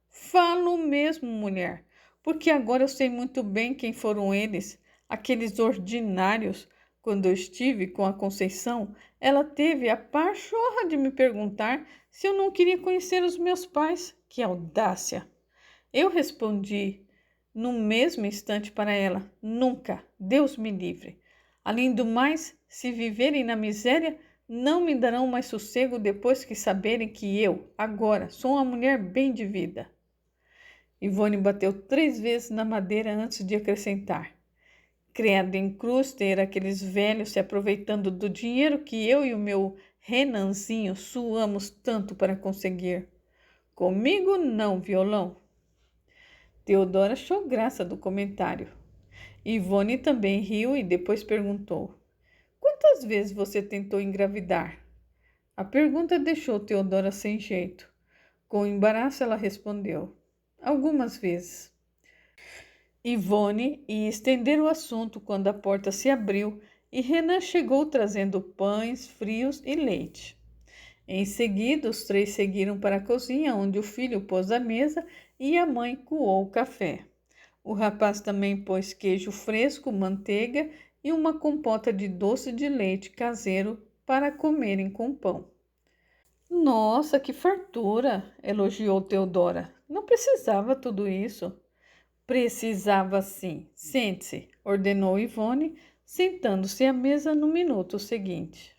A: Falo mesmo, mulher, porque agora eu sei muito bem quem foram eles, aqueles ordinários. Quando eu estive com a Conceição, ela teve a pachorra de me perguntar se eu não queria conhecer os meus pais. Que audácia! Eu respondi no mesmo instante para ela: nunca, Deus me livre. Além do mais, se viverem na miséria, não me darão mais sossego depois que saberem que eu, agora, sou uma mulher bem de vida. Ivone bateu 3 vezes na madeira antes de acrescentar: Credo em cruz ter aqueles velhos se aproveitando do dinheiro que eu e o meu Renanzinho suamos tanto para conseguir. Comigo não, violão. Teodora achou graça do comentário. Ivone também riu e depois perguntou: Quantas vezes você tentou engravidar? A pergunta deixou Teodora sem jeito. Com embaraço ela respondeu: Algumas vezes. Ivone ia estender o assunto quando a porta se abriu e Renan chegou trazendo pães frios e leite. Em seguida, os 3 seguiram para a cozinha, onde o filho pôs a mesa e a mãe coou o café. O rapaz também pôs queijo fresco, manteiga e uma compota de doce de leite caseiro para comerem com pão. Nossa, que fartura! Elogiou Teodora. Não precisava tudo isso. Precisava sim. Sente-se, ordenou Ivone, sentando-se à mesa no minuto seguinte.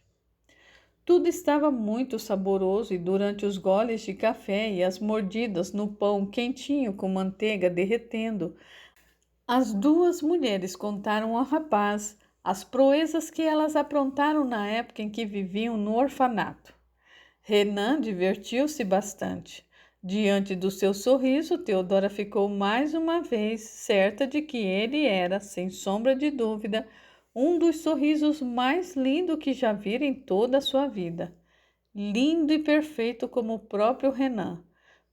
A: Tudo estava muito saboroso e durante os goles de café e as mordidas no pão quentinho com manteiga derretendo, as 2 mulheres contaram ao rapaz as proezas que elas aprontaram na época em que viviam no orfanato. Renan divertiu-se bastante. Diante do seu sorriso, Teodora ficou mais uma vez certa de que ele era, sem sombra de dúvida, um dos sorrisos mais lindos que já vira em toda a sua vida. Lindo e perfeito como o próprio Renan.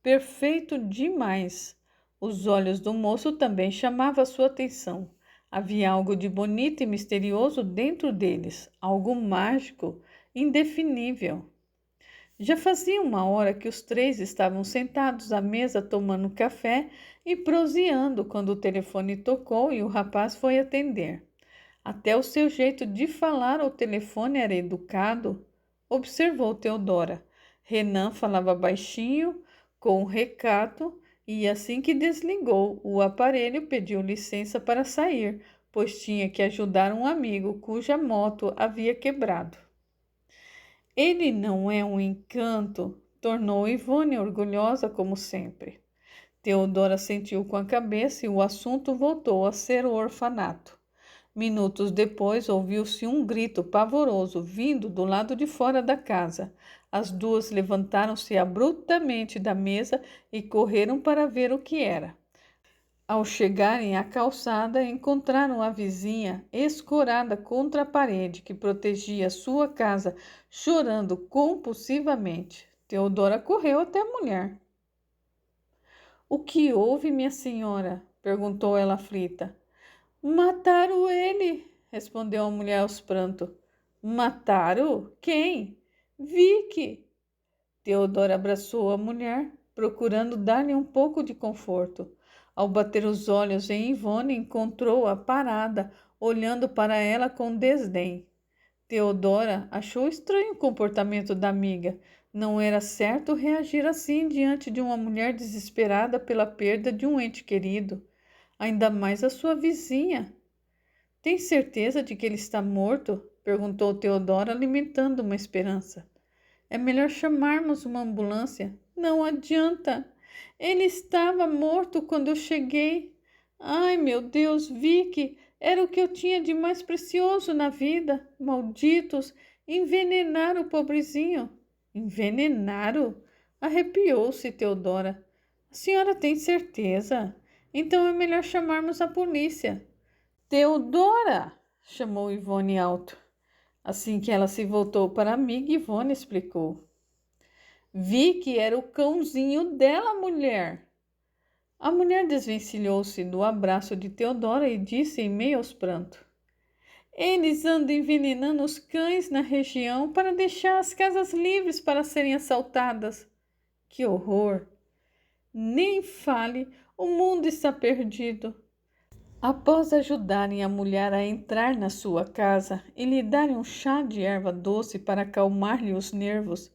A: Perfeito demais. Os olhos do moço também chamavam sua atenção. Havia algo de bonito e misterioso dentro deles, algo mágico, indefinível. Já fazia uma hora que os três estavam sentados à mesa tomando café e proseando quando o telefone tocou e o rapaz foi atender. Até o seu jeito de falar ao telefone era educado, observou Teodora. Renan falava baixinho, com recato, e assim que desligou o aparelho, pediu licença para sair, pois tinha que ajudar um amigo cuja moto havia quebrado. Ele não é um encanto, tornou Ivone orgulhosa como sempre. Teodora sentiu com a cabeça e o assunto voltou a ser o orfanato. Minutos depois, ouviu-se um grito pavoroso vindo do lado de fora da casa. As duas levantaram-se abruptamente da mesa e correram para ver o que era. Ao chegarem à calçada, encontraram a vizinha escorada contra a parede que protegia sua casa, chorando compulsivamente. Teodora correu até a mulher. "O que houve, minha senhora?" perguntou ela aflita. "Mataram ele", respondeu a mulher aos prantos. "Mataram? Quem?" "Vicky." Teodora abraçou a mulher, procurando dar-lhe um pouco de conforto. Ao bater os olhos em Ivone, encontrou-a parada, olhando para ela com desdém. Teodora achou estranho o comportamento da amiga. Não era certo reagir assim diante de uma mulher desesperada pela perda de um ente querido, ainda mais a sua vizinha. "Tem certeza de que ele está morto?" perguntou Teodora, alimentando uma esperança. "É melhor chamarmos uma ambulância." "Não adianta. Ele estava morto quando eu cheguei." "Ai, meu Deus, Vicky, era o que eu tinha de mais precioso na vida. Malditos, envenenaram o pobrezinho." "Envenenaram?" Arrepiou-se Teodora. "A senhora tem certeza? Então é melhor chamarmos a polícia." "Teodora!" chamou Ivone alto. Assim que ela se voltou para a amiga, Ivone explicou. "Vi que era o cãozinho dela, mulher." A mulher desvencilhou-se do abraço de Teodora e disse em meio aos prantos: "Eles andam envenenando os cães na região para deixar as casas livres para serem assaltadas." "Que horror!" "Nem fale, o mundo está perdido." Após ajudarem a mulher a entrar na sua casa e lhe darem um chá de erva doce para acalmar-lhe os nervos,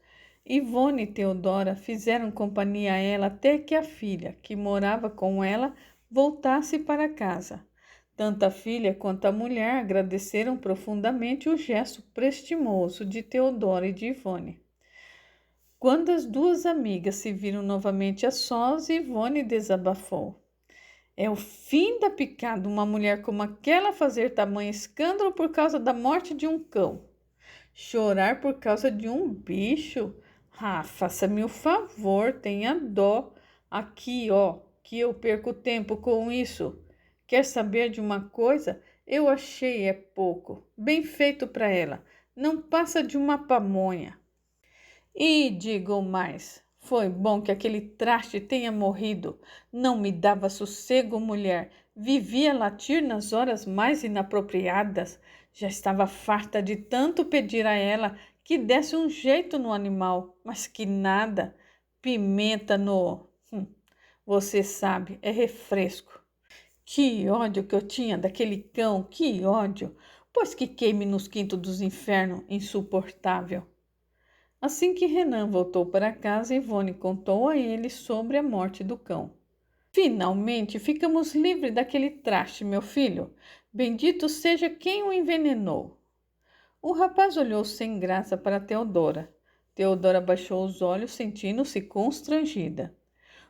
A: Ivone e Teodora fizeram companhia a ela até que a filha, que morava com ela, voltasse para casa. Tanto a filha quanto a mulher agradeceram profundamente o gesto prestimoso de Teodora e de Ivone. Quando as duas amigas se viram novamente a sós, Ivone desabafou: "É o fim da picada uma mulher como aquela fazer tamanho escândalo por causa da morte de um cão. Chorar por causa de um bicho? Ah, faça-me o favor, tenha dó. Aqui, ó, que eu perco tempo com isso. Quer saber de uma coisa? Eu achei é pouco. Bem feito para ela. Não passa de uma pamonha. E digo mais, foi bom que aquele traste tenha morrido. Não me dava sossego, mulher. Vivia a latir nas horas mais inapropriadas. Já estava farta de tanto pedir a ela que desse um jeito no animal, mas que nada. Pimenta no... você sabe, é refresco. Que ódio que eu tinha daquele cão, que ódio. Pois que queime nos quintos dos infernos, insuportável. Assim que Renan voltou para casa, Ivone contou a ele sobre a morte do cão. "Finalmente ficamos livres daquele traste, meu filho. Bendito seja quem o envenenou." O rapaz olhou sem graça para Teodora. Teodora baixou os olhos, sentindo-se constrangida.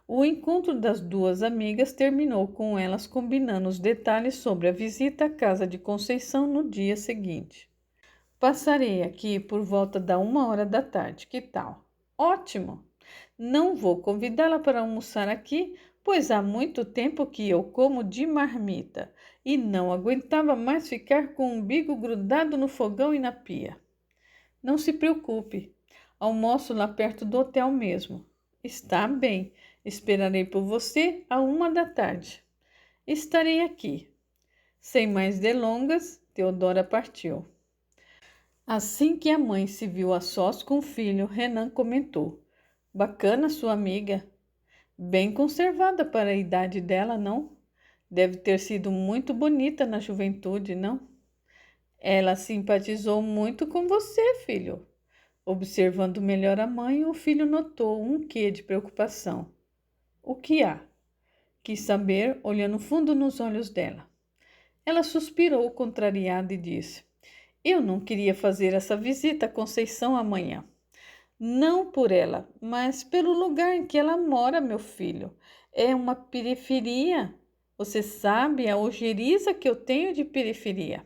A: O encontro das duas amigas terminou com elas combinando os detalhes sobre a visita à casa de Conceição no dia seguinte. "Passarei aqui por volta da 1 hora da tarde, que tal?" "Ótimo! Não vou convidá-la para almoçar aqui, pois há muito tempo que eu como de marmita e não aguentava mais ficar com o umbigo grudado no fogão e na pia. Não se preocupe, almoço lá perto do hotel mesmo. Está bem, esperarei por você à 1 da tarde. Estarei aqui. Sem mais delongas, Teodora partiu. Assim que a mãe se viu a sós com o filho, Renan comentou: Bacana sua amiga. Bem conservada para a idade dela, não? Deve ter sido muito bonita na juventude, não? Ela simpatizou muito com você, filho. Observando melhor a mãe, o filho notou um quê de preocupação. O que há? Quis saber, olhando fundo nos olhos dela. Ela suspirou contrariada e disse: Eu não queria fazer essa visita a Conceição amanhã. Não por ela, mas pelo lugar em que ela mora, meu filho. É uma periferia. Você sabe a ojeriza que eu tenho de periferia.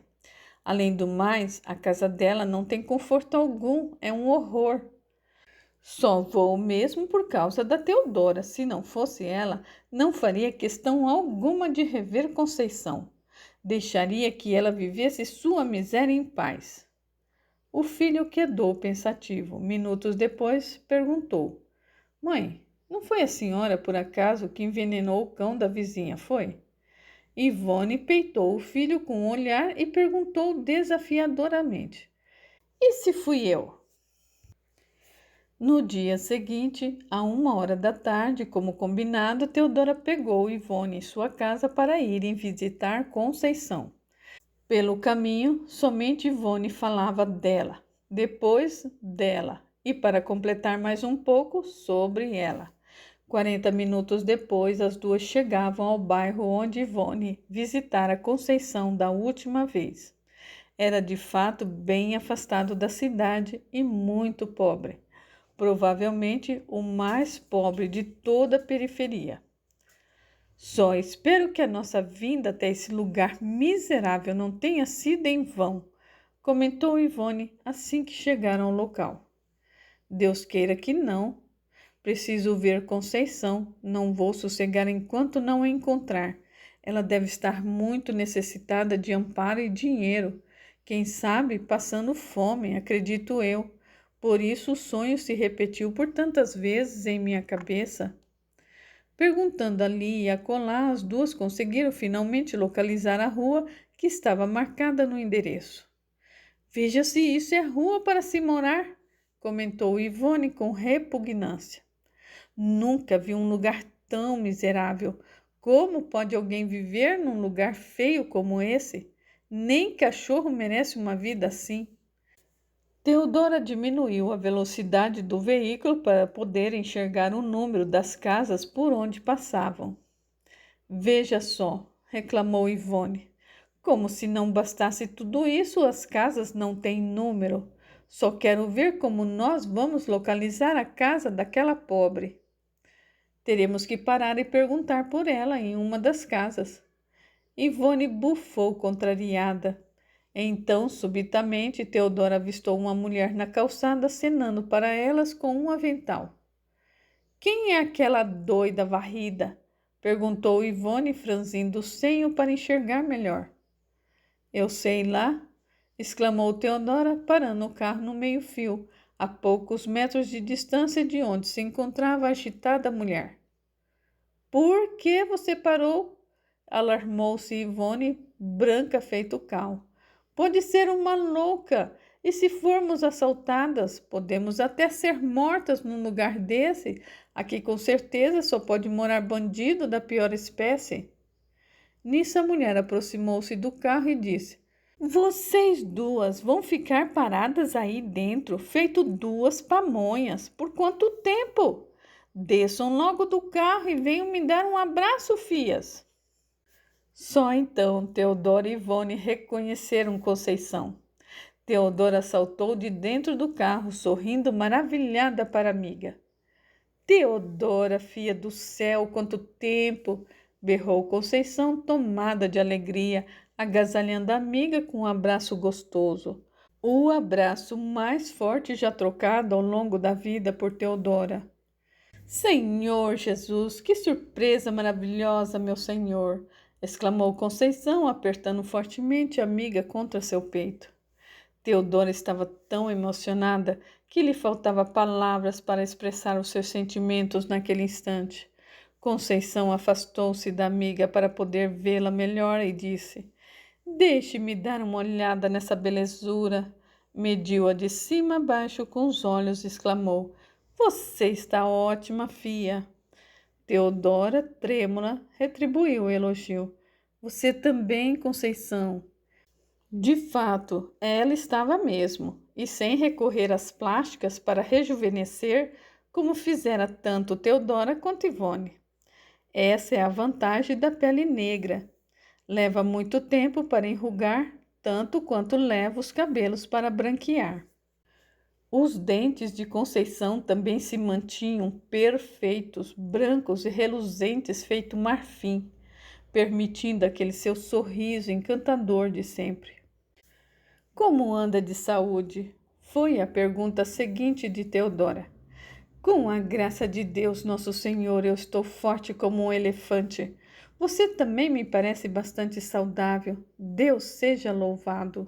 A: Além do mais, a casa dela não tem conforto algum, é um horror. Só vou mesmo por causa da Teodora. Se não fosse ela, não faria questão alguma de rever Conceição. Deixaria que ela vivesse sua miséria em paz. O filho quedou pensativo. Minutos depois, perguntou: Mãe, não foi a senhora, por acaso, que envenenou o cão da vizinha, foi? Ivone peitou o filho com um olhar e perguntou desafiadoramente: E se fui eu? No dia seguinte, à 1 da tarde, como combinado, Teodora pegou Ivone em sua casa para irem visitar Conceição. Pelo caminho, somente Ivone falava dela, depois dela e, para completar mais um pouco, sobre ela. 40 minutos depois, as duas chegavam ao bairro onde Ivone visitara Conceição da última vez. Era de fato bem afastado da cidade e muito pobre. Provavelmente o mais pobre de toda a periferia. Só espero que a nossa vinda até esse lugar miserável não tenha sido em vão, comentou Ivone assim que chegaram ao local. Deus queira que não. Preciso ver Conceição. Não vou sossegar enquanto não a encontrar. Ela deve estar muito necessitada de amparo e dinheiro. Quem sabe passando fome, acredito eu. Por isso o sonho se repetiu por tantas vezes em minha cabeça. Perguntando ali e acolá, as duas conseguiram finalmente localizar a rua que estava marcada no endereço. Veja se isso é rua para se morar, comentou Ivone com repugnância. Nunca vi um lugar tão miserável. Como pode alguém viver num lugar feio como esse? Nem cachorro merece uma vida assim. Teodora diminuiu a velocidade do veículo para poder enxergar o número das casas por onde passavam. Veja só, reclamou Ivone. Como se não bastasse tudo isso, as casas não têm número. Só quero ver como nós vamos localizar a casa daquela pobre. Teremos que parar e perguntar por ela em uma das casas. Ivone bufou contrariada. Então, subitamente, Teodora avistou uma mulher na calçada acenando para elas com um avental. Quem é aquela doida varrida? Perguntou Ivone, franzindo o senho para enxergar melhor. Eu sei lá, exclamou Teodora, parando o carro no meio-fio, a poucos metros de distância de onde se encontrava a agitada mulher. Por que você parou? Alarmou-se Ivone, branca feito cal. Pode ser uma louca, e se formos assaltadas, podemos até ser mortas num lugar desse. Aqui com certeza só pode morar bandido da pior espécie. Nisso a mulher aproximou-se do carro e disse: Vocês duas vão ficar paradas aí dentro, feito duas pamonhas. Por quanto tempo? Desçam logo do carro e venham me dar um abraço, fias. Só então Teodora e Ivone reconheceram Conceição. Teodora saltou de dentro do carro, sorrindo maravilhada para a amiga. Teodora, filha do céu, quanto tempo! Berrou Conceição, tomada de alegria, agasalhando a amiga com um abraço gostoso. O abraço mais forte já trocado ao longo da vida por Teodora. Senhor Jesus, que surpresa maravilhosa, meu Senhor! Exclamou Conceição, apertando fortemente a amiga contra seu peito. Teodora estava tão emocionada que lhe faltava palavras para expressar os seus sentimentos naquele instante. Conceição afastou-se da amiga para poder vê-la melhor e disse: Deixe-me dar uma olhada nessa belezura. Mediu-a de cima a baixo com os olhos e exclamou: Você está ótima, fia. Teodora, trêmula, retribuiu o elogio. Você também, Conceição. De fato, ela estava mesmo, e sem recorrer às plásticas para rejuvenescer, como fizera tanto Teodora quanto Ivone. Essa é a vantagem da pele negra. Leva muito tempo para enrugar, tanto quanto leva os cabelos para branquear. Os dentes de Conceição também se mantinham perfeitos, brancos e reluzentes feito marfim, permitindo aquele seu sorriso encantador de sempre. Como anda de saúde? Foi a pergunta seguinte de Teodora. Com a graça de Deus, nosso Senhor, eu estou forte como um elefante. Você também me parece bastante saudável. Deus seja louvado.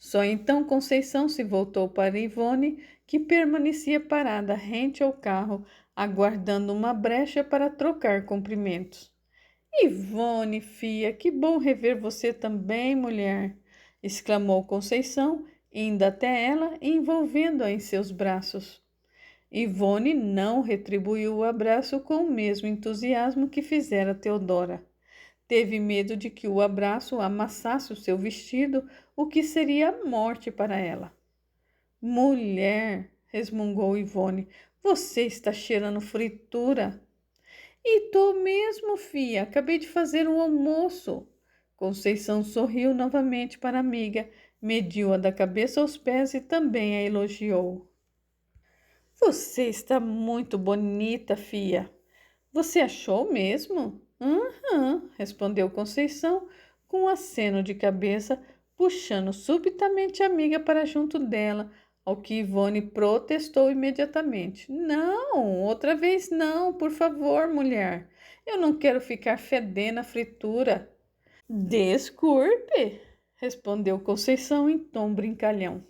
A: Só então Conceição se voltou para Ivone, que permanecia parada rente ao carro, aguardando uma brecha para trocar cumprimentos. Ivone, fia, que bom rever você também, mulher! Exclamou Conceição, indo até ela e envolvendo-a em seus braços. Ivone não retribuiu o abraço com o mesmo entusiasmo que fizera Teodora. Teve medo de que o abraço amassasse o seu vestido, o que seria a morte para ela. Mulher, resmungou Ivone, você está cheirando fritura. E tô mesmo, fia, acabei de fazer um almoço. Conceição sorriu novamente para a amiga, mediu-a da cabeça aos pés e também a elogiou. Você está muito bonita, fia. Você achou mesmo? Respondeu Conceição com um aceno de cabeça, puxando subitamente a amiga para junto dela, ao que Ivone protestou imediatamente. Não, outra vez não, por favor, mulher. Eu não quero ficar fedendo a fritura. Desculpe, respondeu Conceição em tom brincalhão.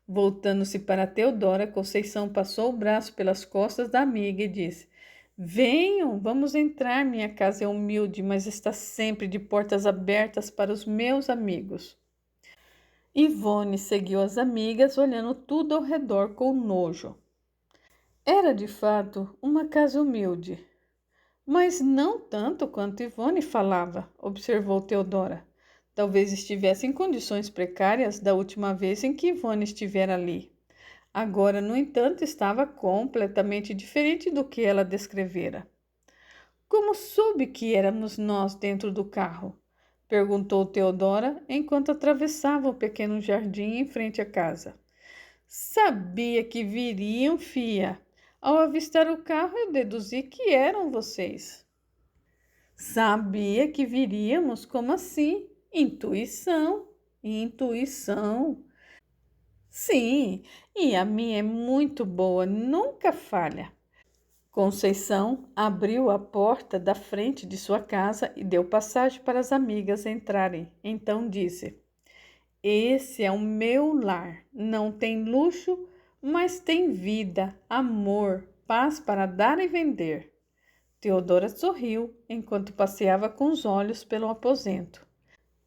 A: Voltando-se para Teodora, Conceição passou o braço pelas costas da amiga e disse: Venham, vamos entrar. Minha casa é humilde, mas está sempre de portas abertas para os meus amigos. Ivone seguiu as amigas, olhando tudo ao redor com nojo. Era, de fato, uma casa humilde, mas não tanto quanto Ivone falava, observou Teodora. Talvez estivesse em condições precárias da última vez em que Ivone estivera ali. Agora, no entanto, estava completamente diferente do que ela descrevera. Como soube que éramos nós dentro do carro? Perguntou Teodora enquanto atravessava o pequeno jardim em frente à casa. Sabia que viriam, fia. Ao avistar o carro, eu deduzi que eram vocês. Sabia que viríamos? Como assim? Intuição. Intuição. Sim, e a minha é muito boa, nunca falha. Conceição abriu a porta da frente de sua casa e deu passagem para as amigas entrarem. Então disse: Esse é o meu lar. Não tem luxo, mas tem vida, amor, paz para dar e vender. Teodora sorriu enquanto passeava com os olhos pelo aposento.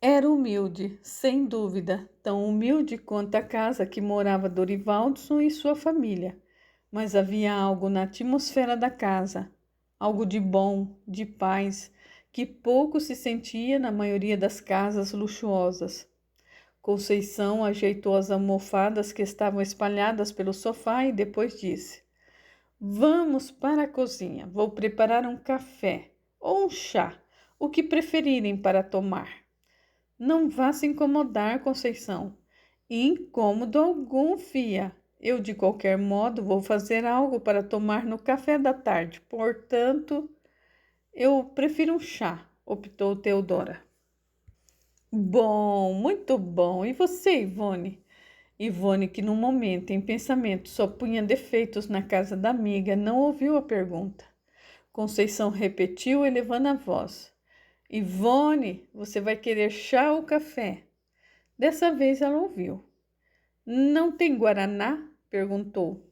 A: Era humilde, sem dúvida, tão humilde quanto a casa que morava Dorivaldson e sua família. Mas havia algo na atmosfera da casa, algo de bom, de paz, que pouco se sentia na maioria das casas luxuosas. Conceição ajeitou as almofadas que estavam espalhadas pelo sofá e depois disse: Vamos para a cozinha. Vou preparar um café ou um chá, o que preferirem para tomar. Não vá se incomodar, Conceição. Incômodo algum, fia. Eu, de qualquer modo, vou fazer algo para tomar no café da tarde. Portanto, eu prefiro um chá, optou Teodora. Bom, muito bom. E você, Ivone? Ivone, que no momento, em pensamento, só punha defeitos na casa da amiga, não ouviu a pergunta. Conceição repetiu, elevando a voz. Ivone, você vai querer chá ou café? Dessa vez ela ouviu. Não tem guaraná? Perguntou.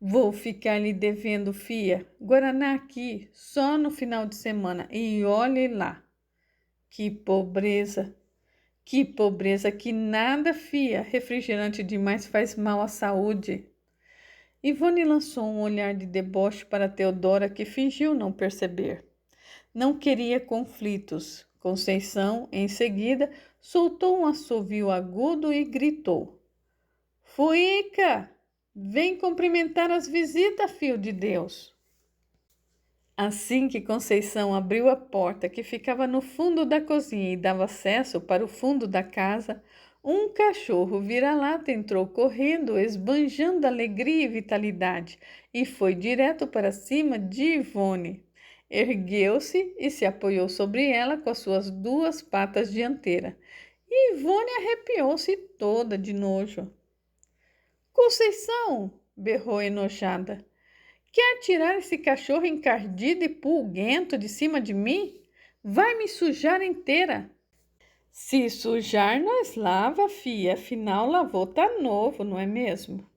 A: Vou ficar lhe devendo, fia. Guaraná aqui, só no final de semana. E olhe lá. Que pobreza. Que pobreza, que nada, fia. Refrigerante demais faz mal à saúde. Ivone lançou um olhar de deboche para Teodora, que fingiu não perceber. Não queria conflitos. Conceição, em seguida, soltou um assovio agudo e gritou. Fuica, vem cumprimentar as visitas, filho de Deus. Assim que Conceição abriu a porta que ficava no fundo da cozinha e dava acesso para o fundo da casa, um cachorro vira-lata entrou correndo, esbanjando alegria e vitalidade, e foi direto para cima de Ivone. Ergueu-se e se apoiou sobre ela com as suas duas patas dianteiras. Ivone arrepiou-se toda de nojo. Conceição! Berrou enojada. Quer tirar esse cachorro encardido e pulguento de cima de mim? Vai me sujar inteira. Se sujar, nós lava, fia. Afinal, lavou tá novo, não é mesmo?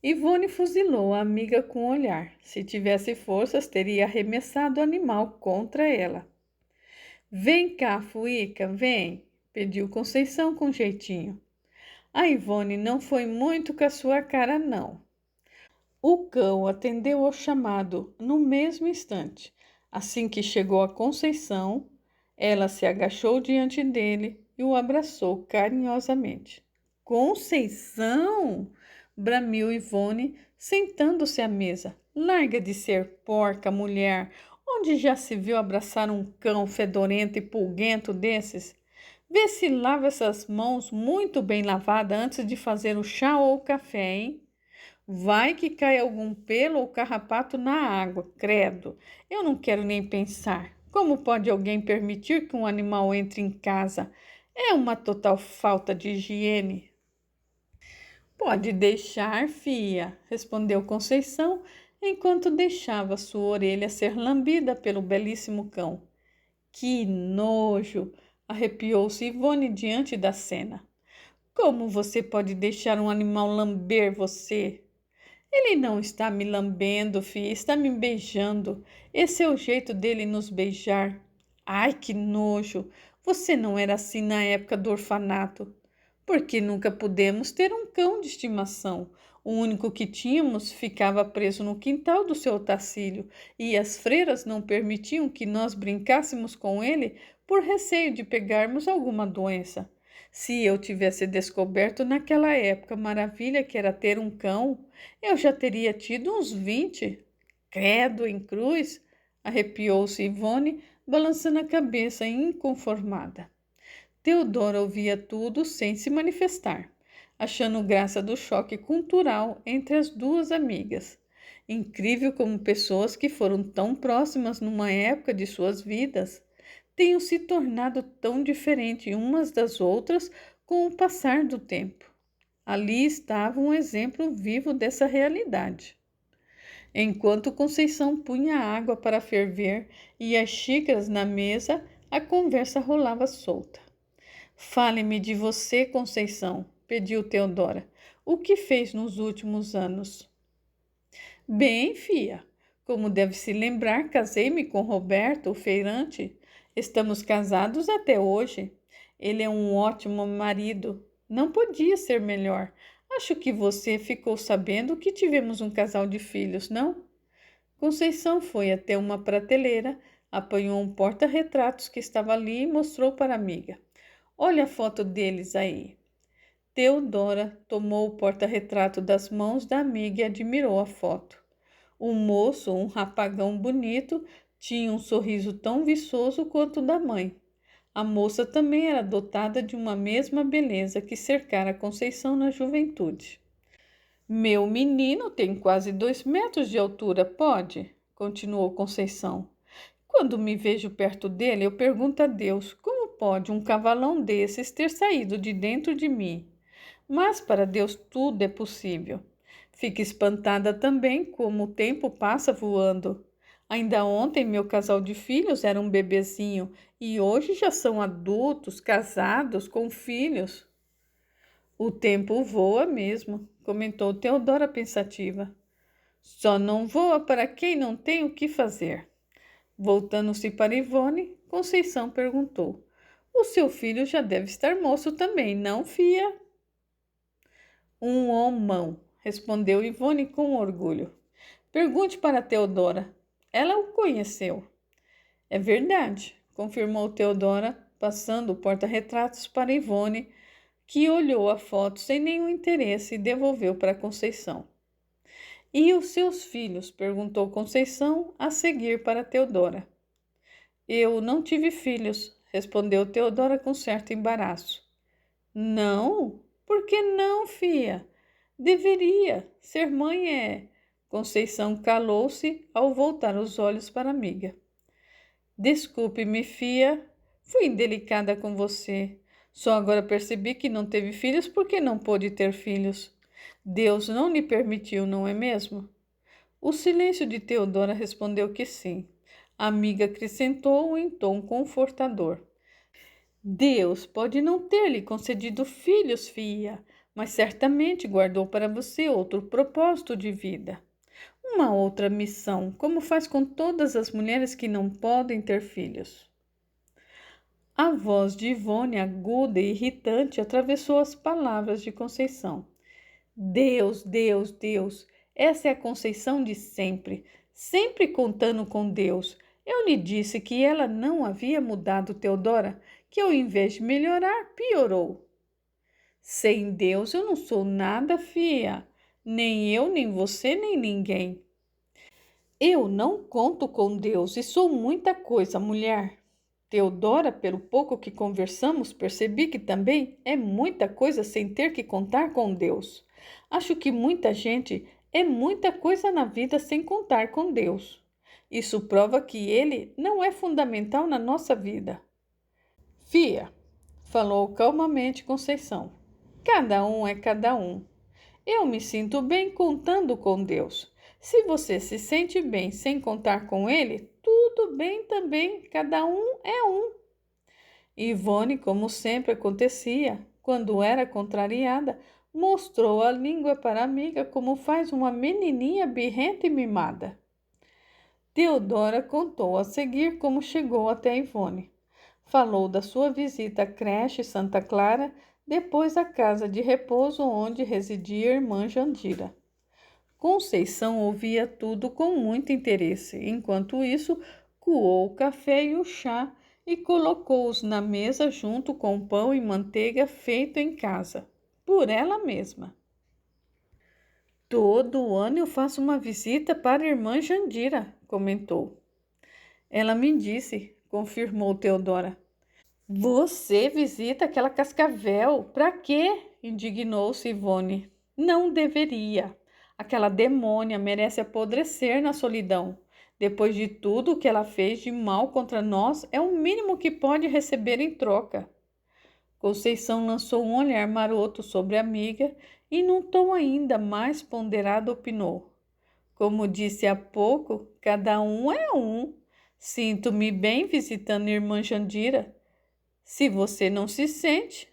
A: Ivone fuzilou a amiga com o olhar. Se tivesse forças, teria arremessado o animal contra ela. Vem cá, Fuica, vem, pediu Conceição com jeitinho. A Ivone não foi muito com a sua cara, não. O cão atendeu ao chamado no mesmo instante. Assim que chegou a Conceição, ela se agachou diante dele e o abraçou carinhosamente. Conceição! Bramiu Ivone, sentando-se à mesa. Larga de ser porca, mulher! Onde já se viu abraçar um cão fedorento e pulguento desses? Vê se lava essas mãos muito bem lavadas antes de fazer o chá ou o café, hein? Vai que cai algum pelo ou carrapato na água, credo. Eu não quero nem pensar. Como pode alguém permitir que um animal entre em casa? É uma total falta de higiene. Pode deixar, fia, respondeu Conceição, enquanto deixava sua orelha ser lambida pelo belíssimo cão. Que nojo! Arrepiou-se Ivone diante da cena. Como você pode deixar um animal lamber você? Ele não está me lambendo, filha, está me beijando. Esse é o jeito dele nos beijar. Ai, que nojo! Você não era assim na época do orfanato. Porque nunca pudemos ter um cão de estimação. O único que tínhamos ficava preso no quintal do seu Otacílio, e as freiras não permitiam que nós brincássemos com ele por receio de pegarmos alguma doença. Se eu tivesse descoberto naquela época a maravilha que era ter um cão, eu já teria tido uns 20. Credo em cruz! Arrepiou-se Ivone, balançando a cabeça inconformada. Teodora ouvia tudo sem se manifestar, achando graça do choque cultural entre as duas amigas. Incrível como pessoas que foram tão próximas numa época de suas vidas tenham se tornado tão diferentes umas das outras com o passar do tempo. Ali estava um exemplo vivo dessa realidade. Enquanto Conceição punha água para ferver e as xícaras na mesa, a conversa rolava solta. Fale-me de você, Conceição, pediu Teodora. O que fez nos últimos anos? Bem, fia, como deve se lembrar, casei-me com Roberto, o feirante. Estamos casados até hoje. Ele é um ótimo marido. Não podia ser melhor. Acho que você ficou sabendo que tivemos um casal de filhos, não? Conceição foi até uma prateleira, apanhou um porta-retratos que estava ali e mostrou para a amiga. Olha a foto deles aí. Teodora tomou o porta-retrato das mãos da amiga e admirou a foto. O moço, um rapagão bonito, tinha um sorriso tão viçoso quanto o da mãe. A moça também era dotada de uma mesma beleza que cercara Conceição na juventude. Meu menino tem quase 2 metros de altura, pode? Continuou Conceição. Quando me vejo perto dele, eu pergunto a Deus, como pode um cavalão desses ter saído de dentro de mim? mas para Deus tudo é possível. Fica espantada também como o tempo passa voando. Ainda ontem meu casal de filhos era um bebezinho e hoje já são adultos, casados, com filhos. O tempo voa mesmo, comentou Teodora pensativa. Só não voa para quem não tem o que fazer. Voltando-se para Ivone, Conceição perguntou: O seu filho já deve estar moço também, não, fia? Um homão, respondeu Ivone com orgulho. Pergunte para Teodora. Ela o conheceu. É verdade, confirmou Teodora, passando o porta-retratos para Ivone, que olhou a foto sem nenhum interesse e devolveu para Conceição. E os seus filhos? Perguntou Conceição, a seguir para Teodora. Eu não tive filhos, respondeu Teodora com certo embaraço. Não? Por que não, fia? Deveria. Ser mãe é. Conceição calou-se ao voltar os olhos para a amiga. Desculpe-me, fia. Fui indelicada com você. Só agora percebi que não teve filhos porque não pôde ter filhos. Deus não lhe permitiu, não é mesmo? O silêncio de Teodora respondeu que sim. A amiga acrescentou em tom confortador. Deus pode não ter lhe concedido filhos, fia, mas certamente guardou para você outro propósito de vida. Uma outra missão, como faz com todas as mulheres que não podem ter filhos. A voz de Ivone, aguda e irritante, atravessou as palavras de Conceição. Deus, Deus, Deus, essa é a Conceição de sempre, sempre contando com Deus. Eu lhe disse que ela não havia mudado, Teodora, que ao invés de melhorar, piorou. Sem Deus eu não sou nada, fia, nem eu, nem você, nem ninguém. Eu não conto com Deus e sou muita coisa, mulher. Teodora, pelo pouco que conversamos, percebi que também é muita coisa sem ter que contar com Deus. Acho que muita gente é muita coisa na vida sem contar com Deus. Isso prova que Ele não é fundamental na nossa vida. Fia, falou calmamente Conceição, cada um é cada um. Eu me sinto bem contando com Deus. Se você se sente bem sem contar com Ele, tudo bem também, cada um é um. Ivone, como sempre acontecia, quando era contrariada, mostrou a língua para a amiga como faz uma menininha birrenta e mimada. Teodora contou a seguir como chegou até Ivone. Falou da sua visita à creche Santa Clara, depois à casa de repouso onde residia a irmã Jandira. Conceição ouvia tudo com muito interesse. Enquanto isso, coou o café e o chá e colocou-os na mesa junto com pão e manteiga feito em casa, por ela mesma. Todo ano eu faço uma visita para a irmã Jandira, comentou. Ela me disse, confirmou Teodora. Você visita aquela cascavel? Para quê? Indignou-se Ivone. Não deveria. Aquela demônia merece apodrecer na solidão. Depois de tudo o que ela fez de mal contra nós, é o mínimo que pode receber em troca. Conceição lançou um olhar maroto sobre a amiga e, num tom ainda mais ponderado, opinou. Como disse há pouco, cada um é um. Sinto-me bem visitando a irmã Jandira. Se você não se sente...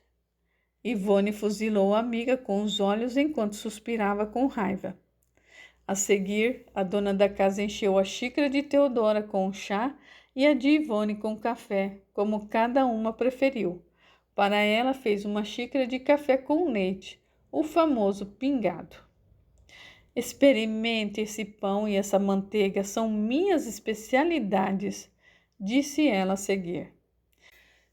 A: Ivone fuzilou a amiga com os olhos enquanto suspirava com raiva. A seguir, a dona da casa encheu a xícara de Teodora com o chá e a de Ivone com café, como cada uma preferiu. Para ela, fez uma xícara de café com leite, o famoso pingado. Experimente esse pão e essa manteiga, são minhas especialidades, disse ela a seguir.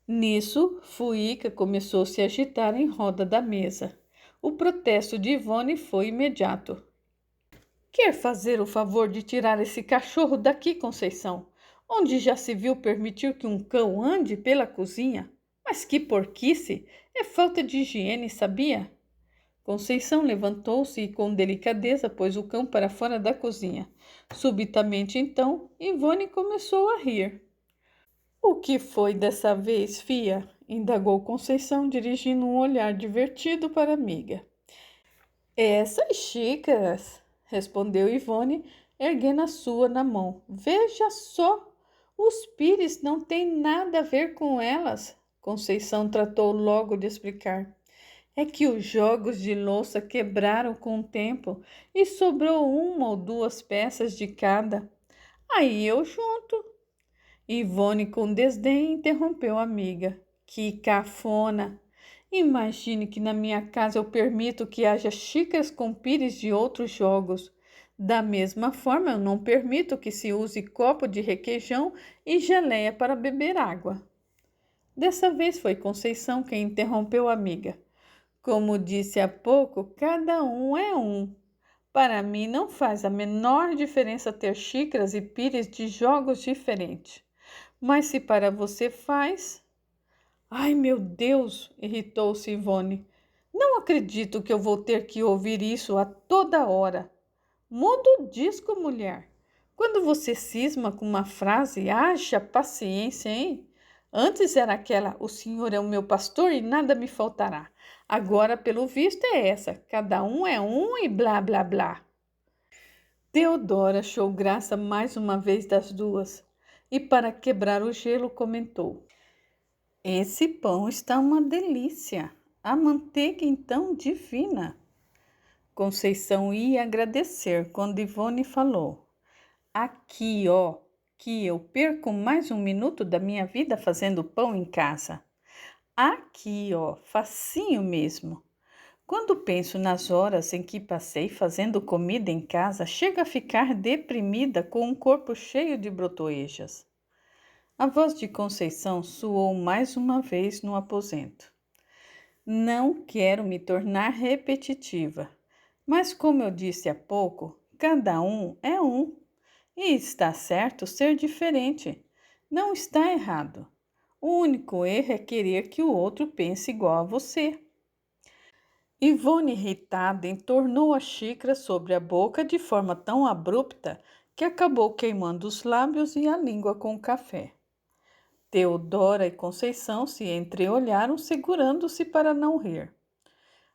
A: Nisso, Fuica começou a se agitar em roda da mesa. O protesto de Ivone foi imediato. Quer fazer o favor de tirar esse cachorro daqui, Conceição? Onde já se viu permitir que um cão ande pela cozinha? Mas que porquice! É falta de higiene, sabia? Conceição levantou-se e com delicadeza pôs o cão para fora da cozinha. Subitamente, então, Ivone começou a rir. O que foi dessa vez, fia? indagou Conceição, dirigindo um olhar divertido para a amiga. Essas xícaras, respondeu Ivone, erguendo a sua na mão. Veja só, os pires não têm nada a ver com elas. Conceição tratou logo de explicar. É que os jogos de louça quebraram com o tempo e sobrou uma ou duas peças de cada. Aí eu junto. Ivone, com desdém, interrompeu a amiga. Que cafona! Imagine que na minha casa eu permito que haja xícaras com pires de outros jogos. Da mesma forma, eu não permito que se use copo de requeijão e geleia para beber água. Dessa vez foi Conceição quem interrompeu a amiga. Como disse há pouco, cada um é um. Para mim não faz a menor diferença ter xícaras e pires de jogos diferentes. Mas se para você faz... Ai, meu Deus! Irritou-se Ivone. Não acredito que eu vou ter que ouvir isso a toda hora. Muda o disco, mulher. Quando você cisma com uma frase, haja paciência, hein? Antes era aquela, o senhor é o meu pastor e nada me faltará. Agora, pelo visto, é essa, cada um é um e blá, blá, blá. Teodora achou graça mais uma vez das duas e, para quebrar o gelo, comentou. Esse pão está uma delícia. A manteiga, então, divina. Conceição ia agradecer quando Ivone falou. Aqui, ó, que eu perco mais um minuto da minha vida fazendo pão em casa. Aqui, ó, facinho mesmo. Quando penso nas horas em que passei fazendo comida em casa, chego a ficar deprimida com um corpo cheio de brotoejas. A voz de Conceição soou mais uma vez no aposento. Não quero me tornar repetitiva, mas como eu disse há pouco, cada um é um. E está certo ser diferente. Não está errado. O único erro é querer que o outro pense igual a você. Ivone, irritada, entornou a xícara sobre a boca de forma tão abrupta que acabou queimando os lábios e a língua com o café. Teodora e Conceição se entreolharam, segurando-se para não rir.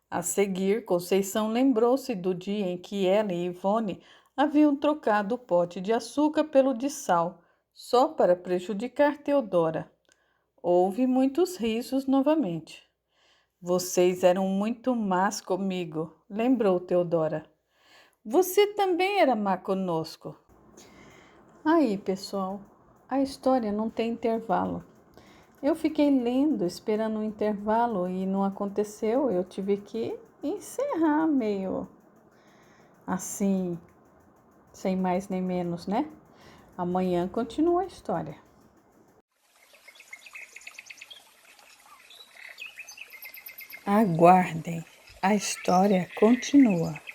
A: A seguir, Conceição lembrou-se do dia em que ela e Ivone haviam trocado o pote de açúcar pelo de sal, só para prejudicar Teodora. Houve muitos risos novamente. Vocês eram muito más comigo, lembrou Teodora. Você também era má conosco. Aí, pessoal, a história não tem intervalo. Eu fiquei lendo, esperando um intervalo e não aconteceu. Eu tive que encerrar meio assim, sem mais nem menos, né? Amanhã continua a história. Aguardem, a história continua.